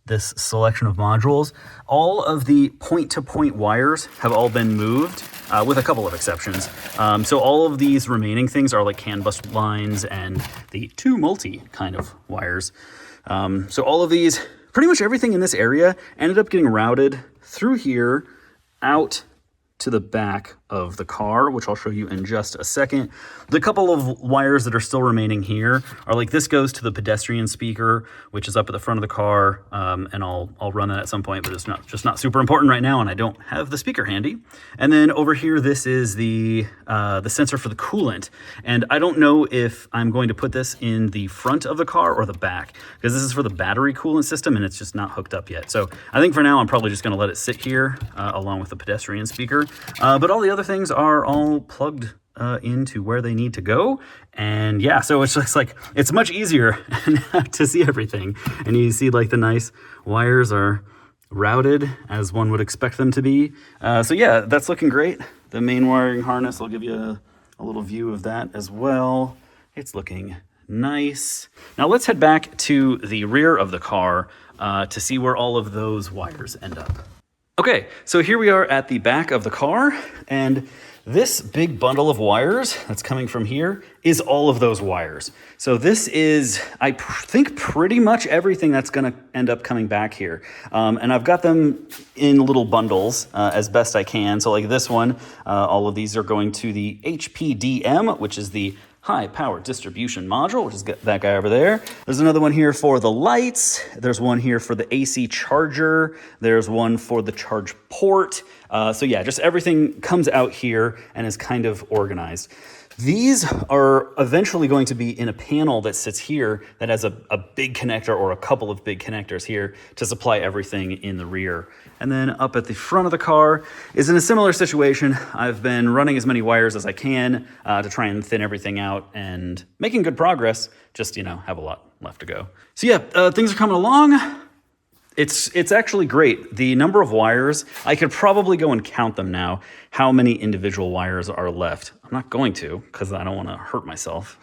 this selection of modules, all of the point-to-point wires have all been moved, with a couple of exceptions. So all of these remaining things are like CAN bus lines and the 2 multi kind of wires. So all of these, pretty much everything in this area ended up getting routed through here out to the back of the car, which I'll show you in just a second. The couple of wires that are still remaining here are like, this goes to the pedestrian speaker, which is up at the front of the car, and I'll run that at some point, but it's just not super important right now, and I don't have the speaker handy. And then over here, this is the sensor for the coolant, and I don't know if I'm going to put this in the front of the car or the back, because this is for the battery coolant system, and it's just not hooked up yet. So I think for now, I'm probably just going to let it sit here along with the pedestrian speaker, but all the other things are all plugged into where they need to go. And yeah, so it's just like, it's much easier to see everything. And you see like the nice wires are routed as one would expect them to be. So yeah, that's looking great. The main wiring harness, I'll give you a little view of that as well. It's looking nice. Now let's head back to the rear of the car to see where all of those wires end up. Okay, so here we are at the back of the car, and this big bundle of wires that's coming from here is all of those wires. So this is, I think, pretty much everything that's going to end up coming back here. And I've got them in little bundles as best I can. So like this one, all of these are going to the HPDM, which is the high power distribution module, which is that guy over there. There's another one here for the lights. There's one here for the AC charger. There's one for the charge port. So yeah, just everything comes out here and is kind of organized. These are eventually going to be in a panel that sits here that has a big connector or a couple of big connectors here to supply everything in the rear. And then up at the front of the car is in a similar situation. I've been running as many wires as I can to try and thin everything out and making good progress, just, you know, have a lot left to go. So yeah, things are coming along. It's actually great. The number of wires, I could probably go and count them now, how many individual wires are left. I'm not going to, because I don't want to hurt myself.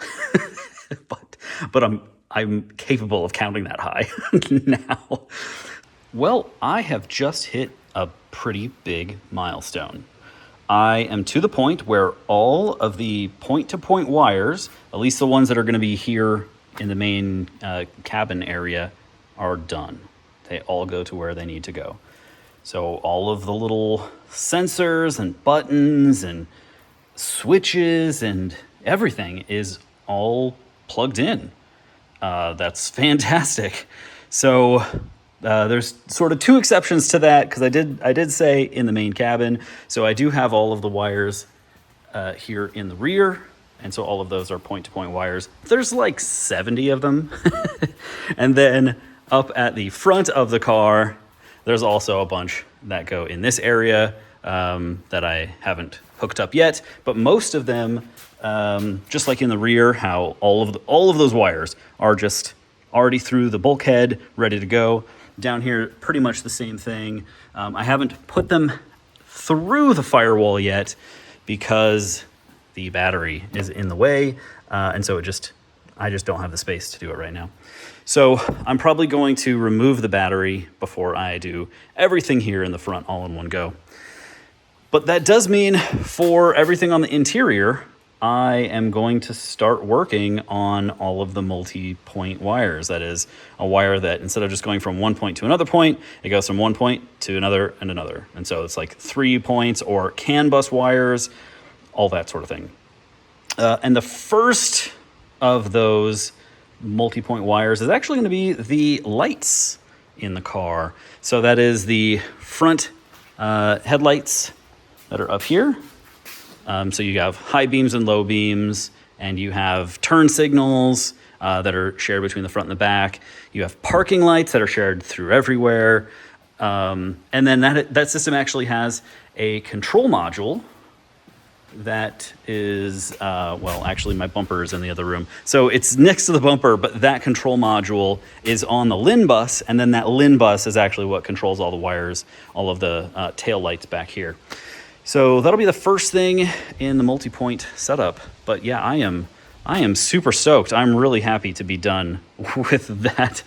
but I'm capable of counting that high now. Well, I have just hit a pretty big milestone. I am to the point where all of the point-to-point wires, at least the ones that are going to be here in the main cabin area, are done. They all go to where they need to go. So all of the little sensors and buttons and switches and everything is all plugged in. That's fantastic. So there's sort of two exceptions to that, because I did say in the main cabin. So I do have all of the wires here in the rear, and so all of those are point-to-point wires. There's like 70 of them. And then up at the front of the car, there's also a bunch that go in this area that I haven't hooked up yet. But most of them, just like in the rear, how all of those wires are just already through the bulkhead, ready to go. Down here, pretty much the same thing. I haven't put them through the firewall yet because the battery is in the way, and so I just don't have the space to do it right now. So I'm probably going to remove the battery before I do everything here in the front all in one go. But that does mean for everything on the interior, I am going to start working on all of the multi-point wires. That is a wire that instead of just going from one point to another point, it goes from one point to another and another. And so it's like 3 points or CAN bus wires, all that sort of thing. And the first of those multi-point wires is actually going to be the lights in the car. So that is the front headlights that are up here. So you have high beams and low beams, and you have turn signals that are shared between the front and the back. You have parking lights that are shared through everywhere. And then that system actually has a control module that is, well, actually my bumper is in the other room. So it's next to the bumper, but that control module is on the LIN bus, and then that LIN bus is actually what controls all the wires, all of the tail lights back here. So that'll be the first thing in the multi-point setup. But yeah, I am super stoked. I'm really happy to be done with that.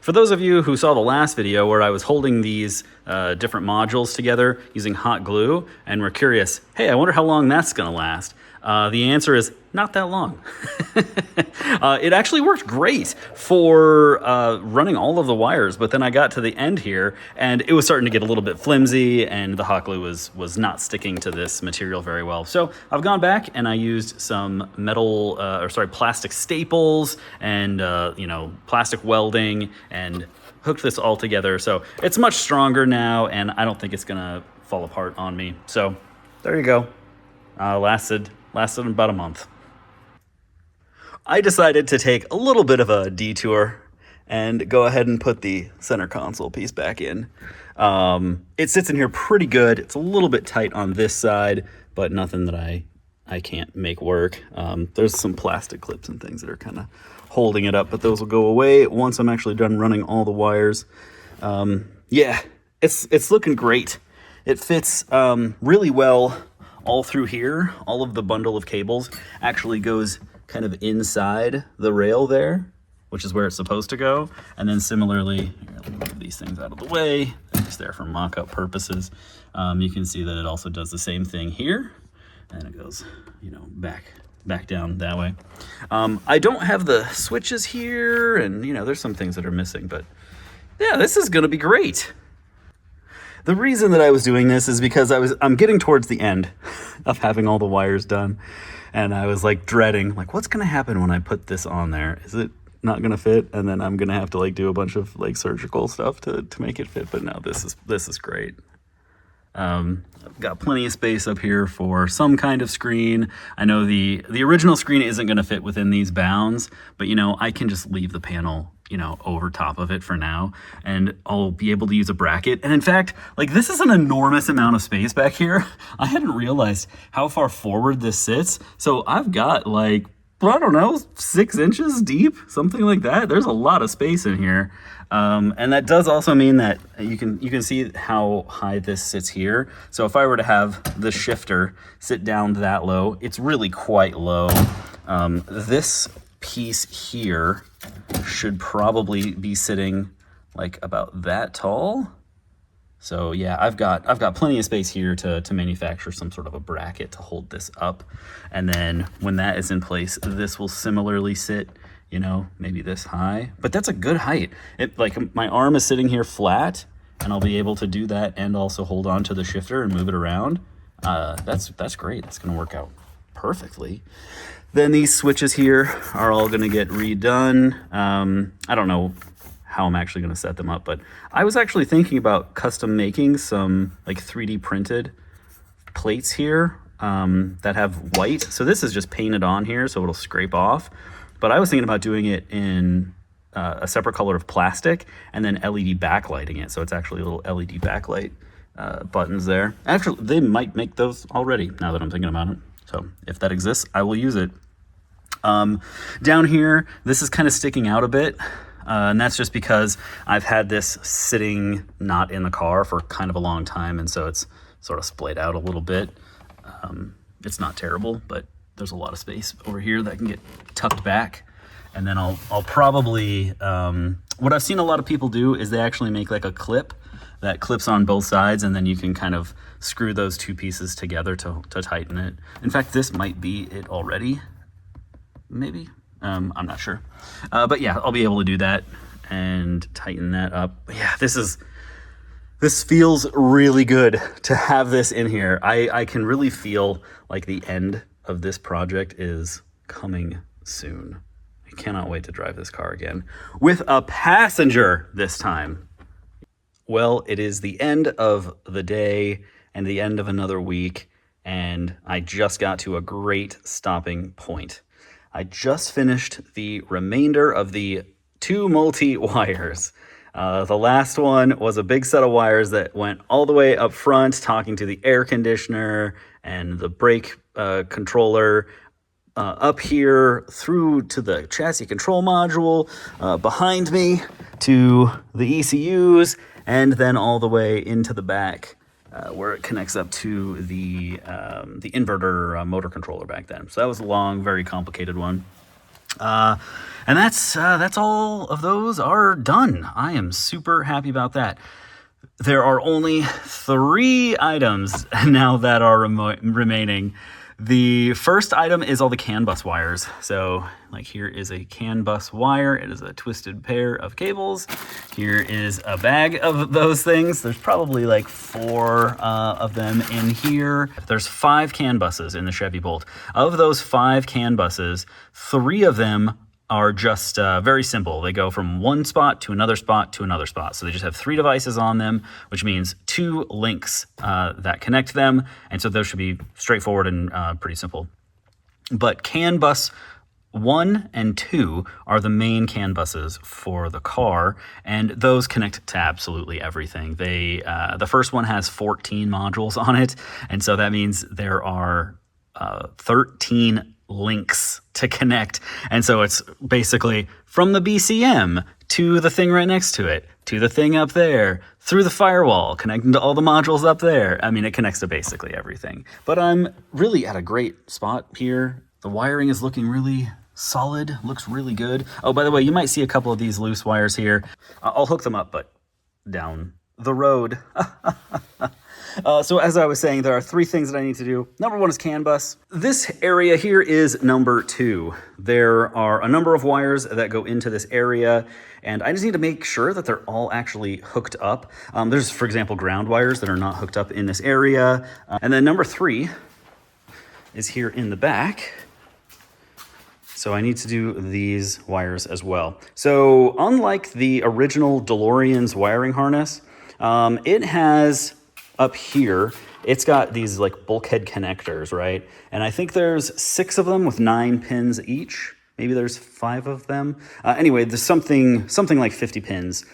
For those of you who saw the last video where I was holding these different modules together using hot glue and were curious, hey, I wonder how long that's gonna last. The answer is not that long. It actually worked great for running all of the wires, but then I got to the end here and it was starting to get a little bit flimsy and the hot glue was not sticking to this material very well. So I've gone back and I used some plastic staples and plastic welding and hooked this all together. So it's much stronger now and I don't think it's gonna fall apart on me. So there you go. Lasted about a month. I decided to take a little bit of a detour and go ahead and put the center console piece back in. It sits in here pretty good. It's a little bit tight on this side, but nothing that I can't make work. There's some plastic clips and things that are kind of holding it up, but those will go away once I'm actually done running all the wires. Yeah, it's looking great. It fits really well all through here. All of the bundle of cables actually goes kind of inside the rail there, which is where it's supposed to go. And then similarly, here, let me move these things out of the way. They're just there for mock-up purposes. You can see that it also does the same thing here. And it goes, back down that way. I don't have the switches here, and there's some things that are missing, but yeah, this is gonna be great. The reason that I was doing this is because I'm getting towards the end of having all the wires done. And I was like dreading, like, what's gonna happen when I put this on there? Is it not gonna fit? And then I'm gonna have to like do a bunch of like surgical stuff to make it fit. But no, this is great. I've got plenty of space up here for some kind of screen. I know the original screen isn't going to fit within these bounds, but you know, I can just leave the panel, you know, over top of it for now, and I'll be able to use a bracket. And in fact, like, this is an enormous amount of space back here. I hadn't realized how far forward this sits. So I've got like, I don't know, 6 inches deep, something like that. There's a lot of space in here. And that does also mean that you can see how high this sits here. So if I were to have the shifter sit down that low, it's really quite low. This piece here should probably be sitting like about that tall. So yeah, I've got plenty of space here to manufacture some sort of a bracket to hold this up. And then when that is in place, this will similarly sit, you know, maybe this high, but that's a good height. It, like, my arm is sitting here flat, and I'll be able to do that and also hold on to the shifter and move it around. That's great. That's gonna work out perfectly. Then these switches here are all gonna get redone. I don't know how I'm actually gonna set them up, but I was actually thinking about custom making some like 3D printed plates here that have white. So this is just painted on here, so it'll scrape off. But I was thinking about doing it in a separate color of plastic and then LED backlighting it. So it's actually little LED backlight buttons there. Actually, they might make those already now that I'm thinking about it. So if that exists, I will use it. Down here, this is kind of sticking out a bit. And that's just because I've had this sitting not in the car for kind of a long time. And so it's sort of splayed out a little bit. It's not terrible, but there's a lot of space over here that can get tucked back. And then I'll probably, what I've seen a lot of people do is they actually make like a clip that clips on both sides, and then you can kind of screw those two pieces together to tighten it. In fact, this might be it already, maybe. I'm not sure. But yeah, I'll be able to do that and tighten that up. But yeah, this feels really good to have this in here. I can really feel like the end of this project is coming soon. I cannot wait to drive this car again with a passenger this time. Well, it is the end of the day and the end of another week, and I just got to a great stopping point. I just finished the remainder of the 2 multi-wires. The last one was a big set of wires that went all the way up front, talking to the air conditioner and the brake controller, up here through to the chassis control module, behind me to the ECUs, and then all the way into the back where it connects up to the inverter motor controller back then. So that was a long, very complicated one. And that's all of those are done. I am super happy about that. There are only 3 items now that are remaining. The first item is all the CAN bus wires. So like, here is a CAN bus wire. It is a twisted pair of cables. Here is a bag of those things. There's probably like 4 of them in here. There's 5 CAN buses in the Chevy Bolt. Of those 5 CAN buses, 3 of them are just very simple. They go from one spot to another spot to another spot. So they just have 3 devices on them, which means 2 links that connect them. And so those should be straightforward and pretty simple. But CAN bus 1 and 2 are the main CAN buses for the car, and those connect to absolutely everything. The first one has 14 modules on it, and so that means there are 13 links to connect. And so it's basically from the BCM to the thing right next to it, to the thing up there, through the firewall, connecting to all the modules up there. I mean, it connects to basically everything. But I'm really at a great spot here. The wiring is looking really solid, looks really good. Oh, by the way, you might see a couple of these loose wires here. I'll hook them up, but down the road. So as I was saying, there are 3 things that I need to do. Number 1 is CAN bus. This area here is number 2. There are a number of wires that go into this area, and I just need to make sure that they're all actually hooked up. There's, for example, ground wires that are not hooked up in this area. And then number 3 is here in the back. So I need to do these wires as well. So unlike the original DeLorean's wiring harness, it has up here, it's got these like bulkhead connectors, right? And I think there's 6 of them with 9 pins each. Maybe there's 5 of them. Anyway, there's something like 50 pins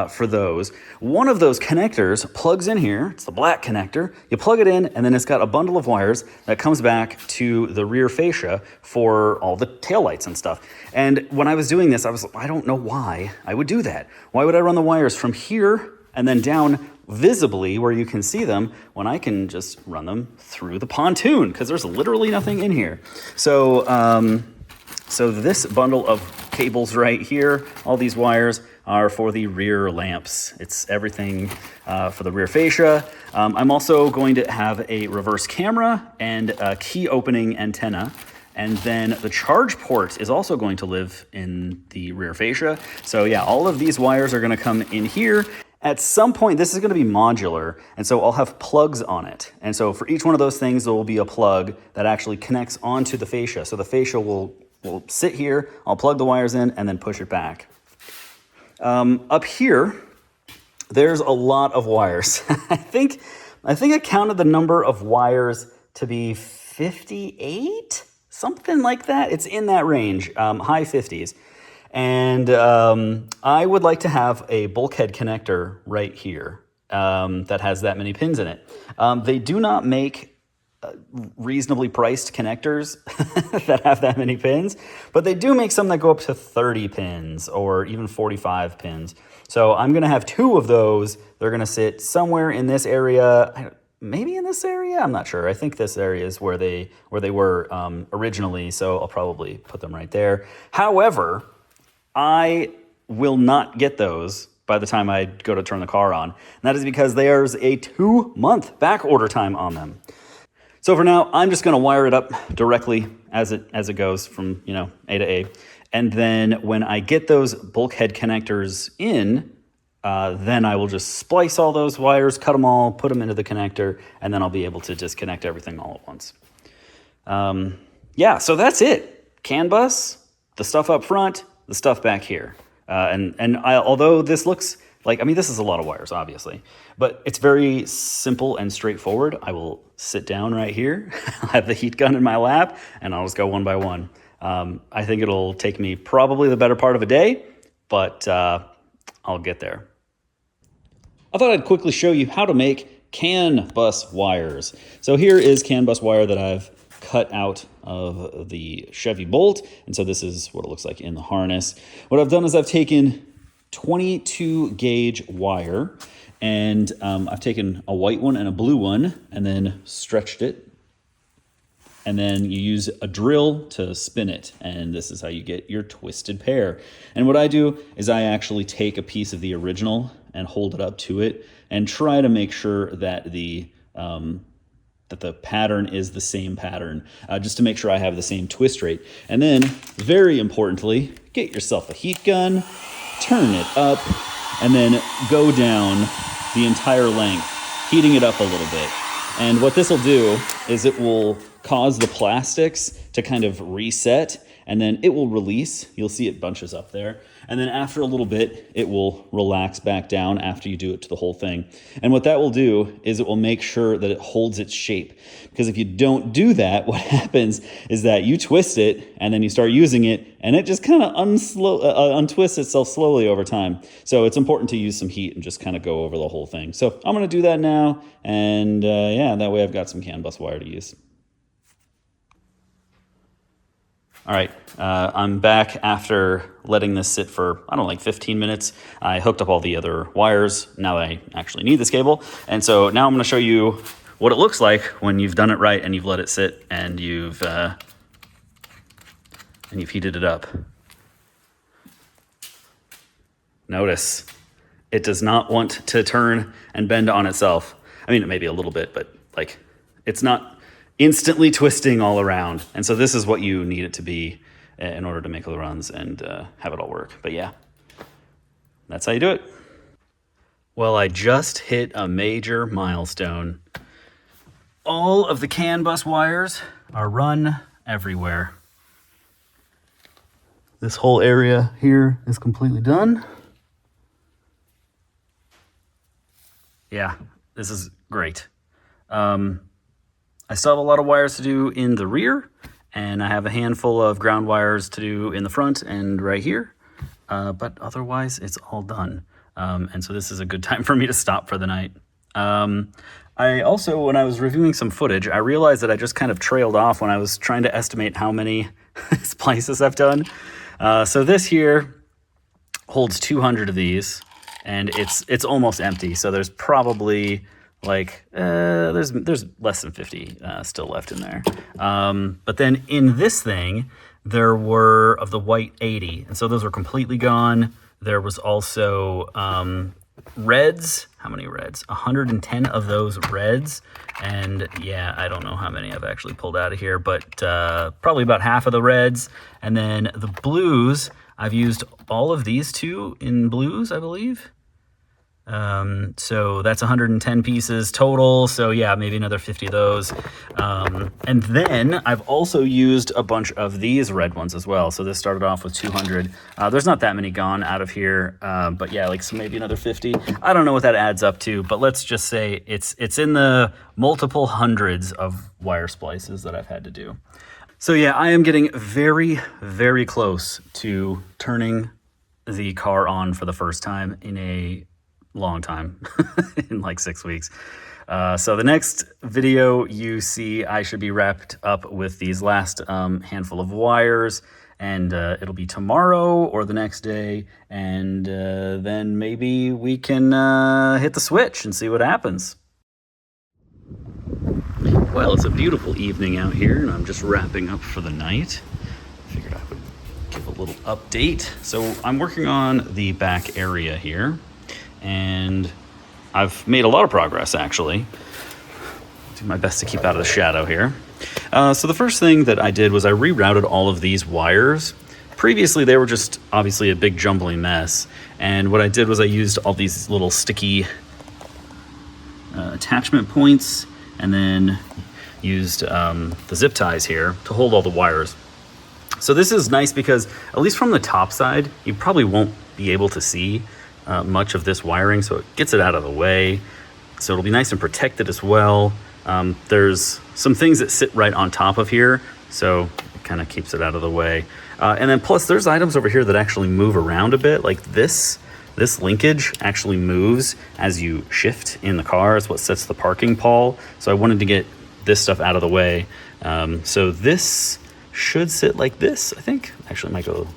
for those. One of those connectors plugs in here. It's the black connector. You plug it in, and then it's got a bundle of wires that comes back to the rear fascia for all the taillights and stuff. And when I was doing this, I don't know why I would do that. Why would I run the wires from here and then down visibly where you can see them when I can just run them through the pontoon? Because there's literally nothing in here. So this bundle of cables right here, all these wires are for the rear lamps. It's everything for the rear fascia. I'm also going to have a reverse camera and a key opening antenna. And then the charge port is also going to live in the rear fascia. So yeah, all of these wires are going to come in here. At some point, this is going to be modular, and so I'll have plugs on it. And so for each one of those things, there will be a plug that actually connects onto the fascia. So the fascia will sit here, I'll plug the wires in, and then push it back. Up here, there's a lot of wires. I think I counted the number of wires to be 58, something like that. It's in that range, high 50s. And I would like to have a bulkhead connector right here that has that many pins in it. They do not make reasonably priced connectors that have that many pins, but they do make some that go up to 30 pins or even 45 pins. So I'm going to have 2 of those. They're going to sit somewhere in this area, maybe in this area. I'm not sure. I think this area is where they were originally, so I'll probably put them right there. However, I will not get those by the time I go to turn the car on. And that is because there's a 2-month back order time on them. So for now, I'm just going to wire it up directly as it goes from, A to A. And then when I get those bulkhead connectors in, then I will just splice all those wires, cut them all, put them into the connector, and then I'll be able to disconnect everything all at once. Yeah, so that's it. CAN bus, the stuff up front, the stuff back here. Although this looks like, this is a lot of wires, obviously, but it's very simple and straightforward. I will sit down right here, I'll have the heat gun in my lap, and I'll just go one by one. I think it'll take me probably the better part of a day, but I'll get there. I thought I'd quickly show you how to make CAN bus wires. So here is CAN bus wire that I've cut out of the Chevy Bolt, and so this is what it looks like in the harness. What I've done is I've taken 22 gauge wire, and I've taken a white one and a blue one and then stretched it, and then you use a drill to spin it, and this is how you get your twisted pair. And what I do is I actually take a piece of the original and hold it up to it and try to make sure that the pattern is the same pattern, just to make sure I have the same twist rate. And then, very importantly, get yourself a heat gun, turn it up, and then go down the entire length, heating it up a little bit. And what this will do is it will cause the plastics to kind of reset, and then it will release. You'll see it bunches up there. And then after a little bit, it will relax back down after you do it to the whole thing. And what that will do is it will make sure that it holds its shape. Because if you don't do that, what happens is that you twist it and then you start using it and it just kind of untwists itself slowly over time. So it's important to use some heat and just kind of go over the whole thing. So I'm going to do that now. And yeah, that way I've got some CAN bus wire to use. All right, I'm back after letting this sit for, like 15 minutes. I hooked up all the other wires. Now I actually need this cable. And so now I'm going to show you what it looks like when you've done it right and you've let it sit and you've heated it up. Notice, it does not want to turn and bend on itself. It may be a little bit, but it's not instantly twisting all around. And so this is what you need it to be in order to make the runs and have it all work. But yeah, that's how you do it. Well, I just hit a major milestone. All of the CAN bus wires are run everywhere. This whole area here is completely done. Yeah, this is great. I still have a lot of wires to do in the rear, and I have a handful of ground wires to do in the front and right here. But otherwise, it's all done. And so this is a good time for me to stop for the night. I also, when I was reviewing some footage, I realized that I just kind of trailed off when I was trying to estimate how many splices I've done. So this here holds 200 of these, and it's almost empty. So there's probably like there's less than 50 still left in there. But then in this thing, there were of the white 80, and so those were completely gone. There was also reds. How many reds? 110 of those reds. And yeah, I don't know how many I've actually pulled out of here, but probably about half of the reds. And then the blues, I've used all of these two in blues, I believe. So that's 110 pieces total. So yeah, maybe another 50 of those. And then I've also used a bunch of these red ones as well. So this started off with 200. There's not that many gone out of here. But yeah, like so maybe another 50. I don't know what that adds up to, but let's just say it's in the multiple hundreds of wire splices that I've had to do. So yeah, I am getting very, very close to turning the car on for the first time in a long time, in like 6 weeks. So the next video you see, I should be wrapped up with these last handful of wires, and it'll be tomorrow or the next day, and then maybe we can hit the switch and see what happens. Well, it's a beautiful evening out here, and I'm just wrapping up for the night. Figured I would give a little update. So I'm working on the back area here, and I've made a lot of progress, actually. I'll do my best to keep out of the shadow here. So the first thing that I did was I rerouted all of these wires. Previously, they were just obviously a big jumbling mess. And what I did was I used all these little sticky attachment points, and then used the zip ties here to hold all the wires. So this is nice because, at least from the top side, you probably won't be able to see much of this wiring, so it gets it out of the way. So it'll be nice and protected as well. There's some things that sit right on top of here, so it kind of keeps it out of the way. And then plus there's items over here that actually move around a bit, like this linkage actually moves as you shift in the car. It's what sets the parking pall. So I wanted to get this stuff out of the way. So this should sit like this, I think. Actually, it might go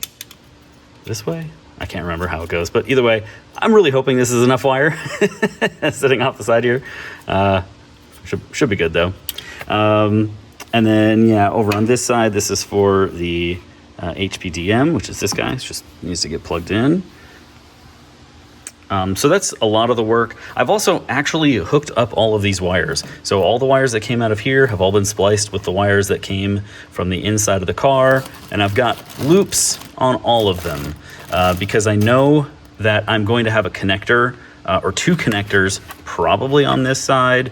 this way. I can't remember how it goes, but either way, I'm really hoping this is enough wire sitting off the side here. Should be good though. And then yeah, over on this side, this is for the HPDM, which is this guy. It just needs to get plugged in. So that's a lot of the work. I've also actually hooked up all of these wires. So all the wires that came out of here have all been spliced with the wires that came from the inside of the car. And I've got loops on all of them because I know that I'm going to have a connector or two connectors probably on this side,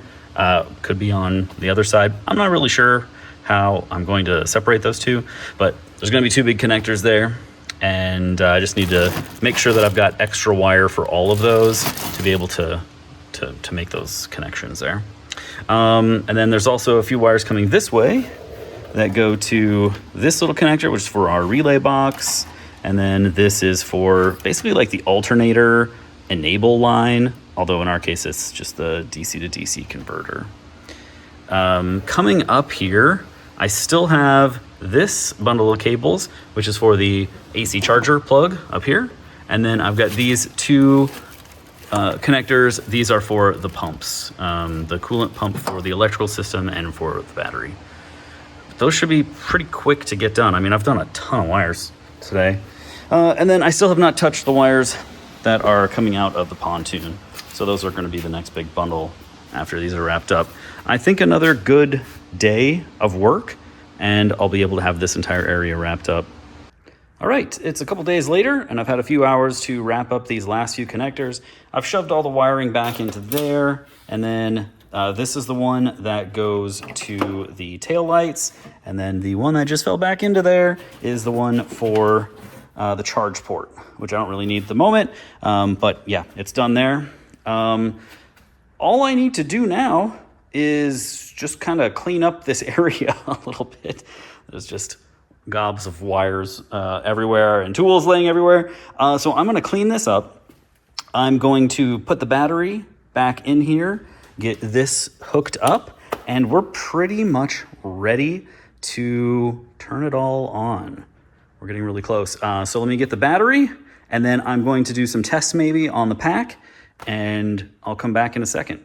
could be on the other side. I'm not really sure how I'm going to separate those two, but there's going to be two big connectors there. And I just need to make sure that I've got extra wire for all of those to be able to make those connections there. And then there's also a few wires coming this way that go to this little connector, which is for our relay box. And then this is for basically like the alternator enable line, although in our case it's just the DC to DC converter. Coming up here, I still have this bundle of cables, which is for the AC charger plug up here. And then I've got these two connectors. These are for the pumps, the coolant pump for the electrical system and for the battery. But those should be pretty quick to get done. I mean, I've done a ton of wires today. And then I still have not touched the wires that are coming out of the pontoon. So those are going to be the next big bundle after these are wrapped up. I think another good day of work, and I'll be able to have this entire area wrapped up. All right, it's a couple days later, and I've had a few hours to wrap up these last few connectors. I've shoved all the wiring back into there, and then this is the one that goes to the tail lights, and then the one that just fell back into there is the one for the charge port, which I don't really need at the moment. But yeah, it's done there. All I need to do now is just kind of clean up this area a little bit. There's just gobs of wires everywhere and tools laying everywhere. So I'm going to clean this up. I'm going to put the battery back in here, get this hooked up, and we're pretty much ready to turn it all on. We're getting really close. So let me get the battery, and then I'm going to do some tests maybe on the pack, and I'll come back in a second.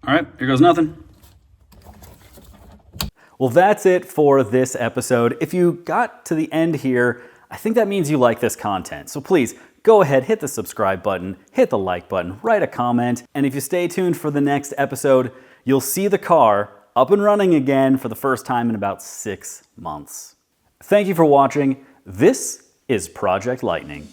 All right, here goes nothing. Well, that's it for this episode. If you got to the end here, I think that means you like this content. So please go ahead, hit the subscribe button, hit the like button, write a comment, and if you stay tuned for the next episode, you'll see the car up and running again for the first time in about 6 months. Thank you for watching. This is Project Lightning.